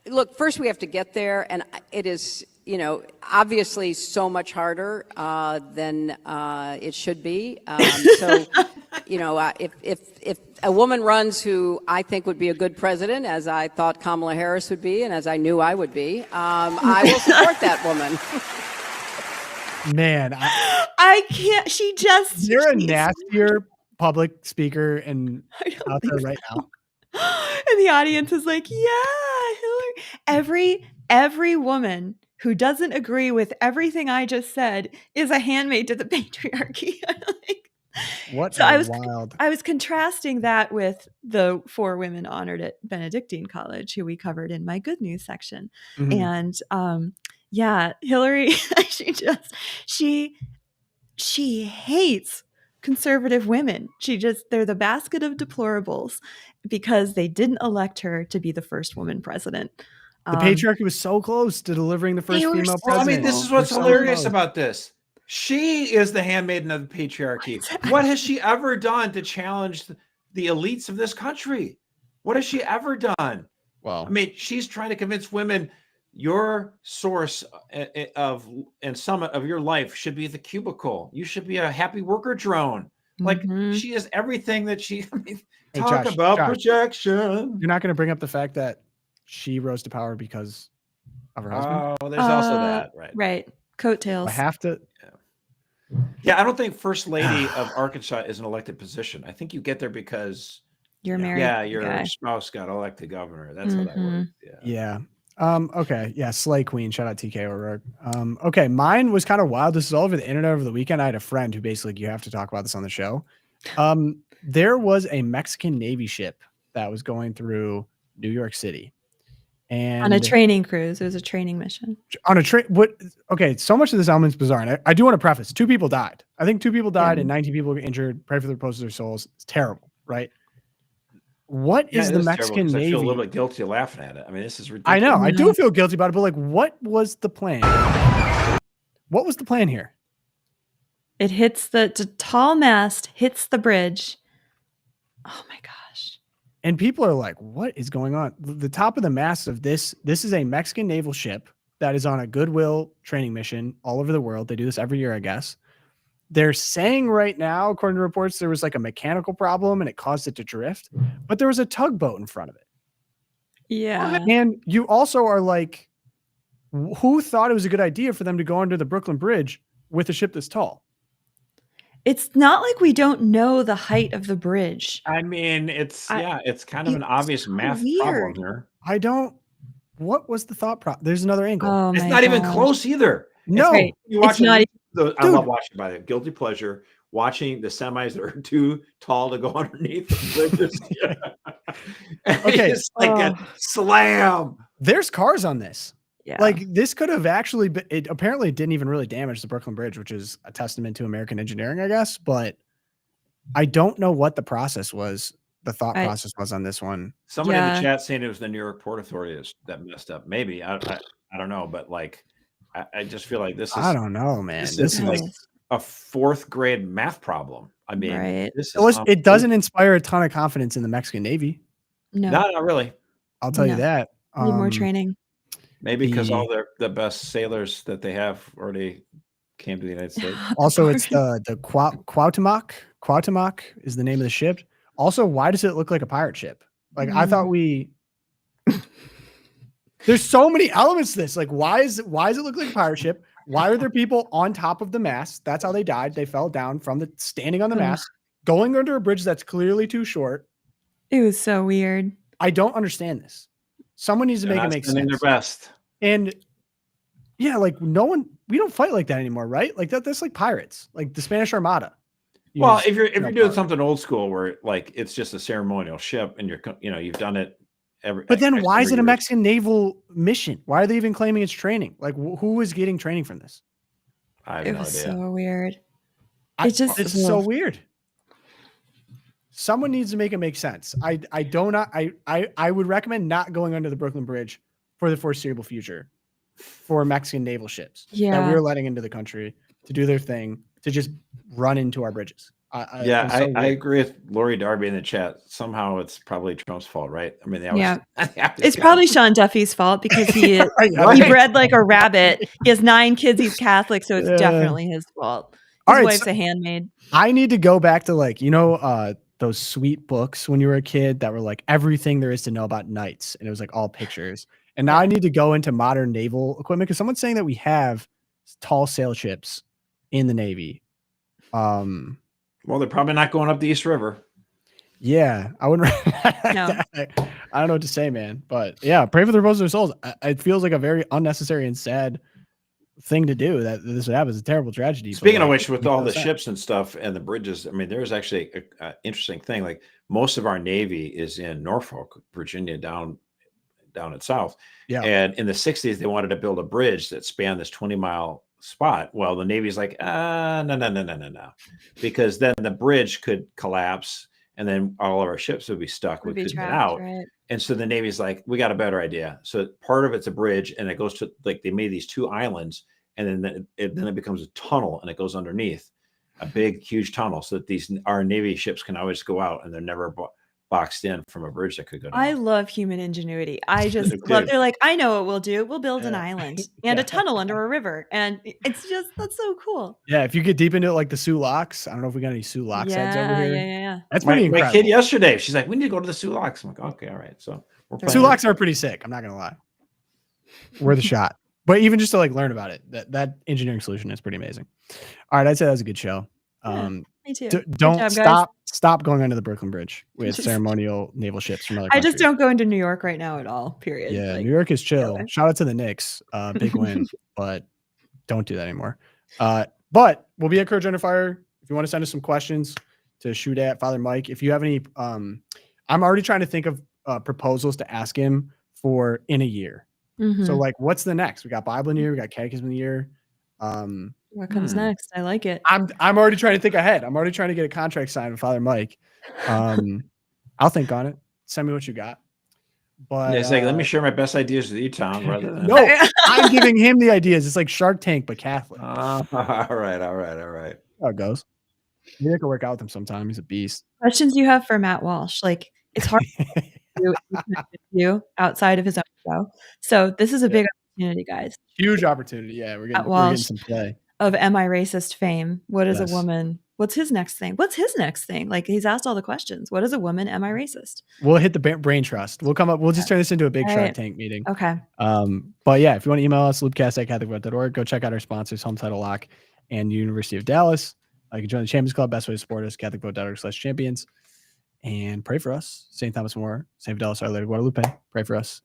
Look, first we have to get there, and it is, obviously so much harder than it should be. So, if a woman runs who I think would be a good president, as I thought Kamala Harris would be, and as I knew I would be, I will support that woman. Man, I can't. You're a nastier public speaker and out there right now. And the audience is like, yeah, Hillary. Every woman who doesn't agree with everything I just said is a handmaid to the patriarchy. Wild. I was contrasting that with the 4 women honored at Benedictine College, who we covered in my good news section. Mm-hmm. And yeah, Hillary, she hates conservative women. They're the basket of deplorables because they didn't elect her to be the first woman president. The patriarchy was so close to delivering the first female president. I mean, this is what's hilarious about this. She is the handmaiden of the patriarchy. What has she ever done to challenge the elites of this country? What has she ever done? Well, I mean, she's trying to convince women your source of and summit of your life should be the cubicle. You should be a happy worker drone. Like she is everything that she. I mean, talk about projection. You're not going to bring up the fact that she rose to power because of her husband. Oh, there's also that, right? Right, coattails. I have to. Yeah, I don't think First Lady of Arkansas is an elected position. I think you get there because you're married. Yeah, your spouse got elected governor. That's how that works. Yeah. Okay. Yeah. Slay Queen. Shout out TK O'Rourke. Okay. Mine was kind of wild. This is all over the internet over the weekend. I had a friend who basically, you have to talk about this on the show. There was a Mexican Navy ship that was going through New York City. And on a training cruise. It was a training mission. On a train. Okay. So much of this element's bizarre. And I do want to preface 2 people died. I think 2 people died and 19 people were injured. Pray for the repose of their souls. It's terrible. Right. What is the Mexican Navy? I feel a little bit guilty laughing at it. I mean, this is ridiculous. I know. I do feel guilty about it, but like, what was the plan? What was the plan here? It hits the tall mast, hits the bridge. Oh my gosh. And people are like, what is going on? The top of the mast of this is a Mexican naval ship that is on a goodwill training mission all over the world. They do this every year, I guess. They're saying right now, according to reports, there was like a mechanical problem and it caused it to drift, but there was a tugboat in front of it. Yeah. And you also are like, who thought it was a good idea for them to go under the Brooklyn Bridge with a ship this tall? It's not like we don't know the height of the bridge. I mean, it's kind of an obvious math problem here. What was the thought process? There's another angle. Oh it's not even close either. No, you watch I love watching by the guilty pleasure, watching the semis that are too tall to go underneath the bridges. Okay, it's like a slam. There's cars on this. Yeah. Like this could have actually been, it apparently didn't even really damage the Brooklyn Bridge, which is a testament to American engineering, I guess. But I don't know what the process was. The thought process was on this one. Somebody in the chat saying it was the New York Port Authority that messed up. Maybe I don't know, but like I just feel like this is. I don't know, man. This is like a 4th grade math problem. I mean, it doesn't inspire a ton of confidence in the Mexican Navy. No, not really. I'll tell you that. Need more training. Maybe because all the best sailors that they have already came to the United States. Also, it's the Cuauhtémoc. Cuauhtémoc is the name of the ship. Also, why does it look like a pirate ship? Like I thought there's so many elements to this. Like, why does it look like a pirate ship? Why are there people on top of the mast? That's how they died. They fell down from standing on the mast, going under a bridge that's clearly too short. It was so weird. I don't understand this. Someone needs to make it make sense. Their best. And yeah, like we don't fight like that anymore, right? Like that's like pirates, like the Spanish Armada. Well, if you're doing something old school where like it's just a ceremonial ship and you've done it. But then why is it a Mexican naval mission? Why are they even claiming it's training? Like who is getting training from this? I have no idea. It was so weird. It's so weird. Someone needs to make it make sense. I would recommend not going under the Brooklyn Bridge for the foreseeable future for Mexican naval ships that we're letting into the country to do their thing, to just run into our bridges. I agree with Lori Darby in the chat. Somehow it's probably Trump's fault, right? I mean, it's probably Sean Duffy's fault because he bred like a rabbit. He has 9 kids. He's Catholic, so it's definitely his fault. His wife's a handmaid. I need to go back to those sweet books when you were a kid that were like everything there is to know about knights, and it was like all pictures. And now I need to go into modern naval equipment because someone's saying that we have tall sail ships in the Navy. Well, they're probably not going up the East River. Yeah, I wouldn't. No. I don't know what to say, man. But yeah, pray for the repose of their souls. It feels like a very unnecessary and sad thing to do. That this would happen. It's a terrible tragedy. Speaking of which, with all the ships and stuff and the bridges, I mean, there's actually an interesting thing. Like most of our Navy is in Norfolk, Virginia, down at south. Yeah. And in the 60s, they wanted to build a bridge that spanned this 20-mile spot. Well, the Navy's like, no, because then the bridge could collapse and then all of our ships would be stuck. We couldn't get out. Right. And so the Navy's like, we got a better idea. So part of it's a bridge and it goes to like, they made these 2 islands and then it becomes a tunnel and it goes underneath a big, huge tunnel so that our Navy ships can always go out and they're never boxed in from a bridge that could go down. I love human ingenuity. I just Me love. too. They're like, I know what we'll do. We'll build an island and a tunnel under a river, and it's just that's so cool. Yeah, if you get deep into it, like the Sioux Locks, I don't know if we got any Sioux Locks heads over here. Yeah. That's pretty incredible. My kid yesterday, she's like, we need to go to the Sioux Locks. I'm like, okay, all right. So we're Sioux Locks are pretty sick. I'm not gonna lie. Worth a shot. But even just to like learn about it, that engineering solution is pretty amazing. All right, I'd say that was a good show. Me too. Don't Good job, stop going under the Brooklyn Bridge with ceremonial naval ships from other I countries. just don't go into New York right now at all. Period. Yeah, Like, New York is chill. Shout out to the Knicks. Big win, but don't do that anymore. But we'll be at Courage Under Fire. If you want to send us some questions to shoot at Father Mike. If you have any, I'm already trying to think of proposals to ask him for in a year. So like, what's the next? We got Bible in the year. We got Catechism in the year. What comes next? I like it. I'm already trying to think ahead. I'm already trying to get a contract signed with Father Mike. I'll think on it. Send me what you got. But it's like, let me share my best ideas with you, Tom, rather than no, I'm giving him the ideas. It's like Shark Tank, but Catholic. All right. How it goes. Maybe I could work out with him sometime. He's a beast. Questions you have for Matt Walsh? Like, it's hard to do you outside of his own show. So this is a big opportunity, guys. Huge opportunity. Yeah, we're getting some play. Of Am I Racist fame. What is a woman? What's his next thing? What's his next thing? Like, he's asked all the questions. What is a woman? Am I racist? We'll hit the brain trust. We'll come up. We'll just turn this into a big Shark Tank meeting. Okay. But yeah, if you want to email us, loopcast@catholicvote.org, go check out our sponsors, Home Title Lock and University of Dallas. You can join the Champions Club. Best way to support us, catholicvote.org/champions. And pray for us. St. Thomas More, St. Fidelis, Our Lady of Guadalupe. Pray for us.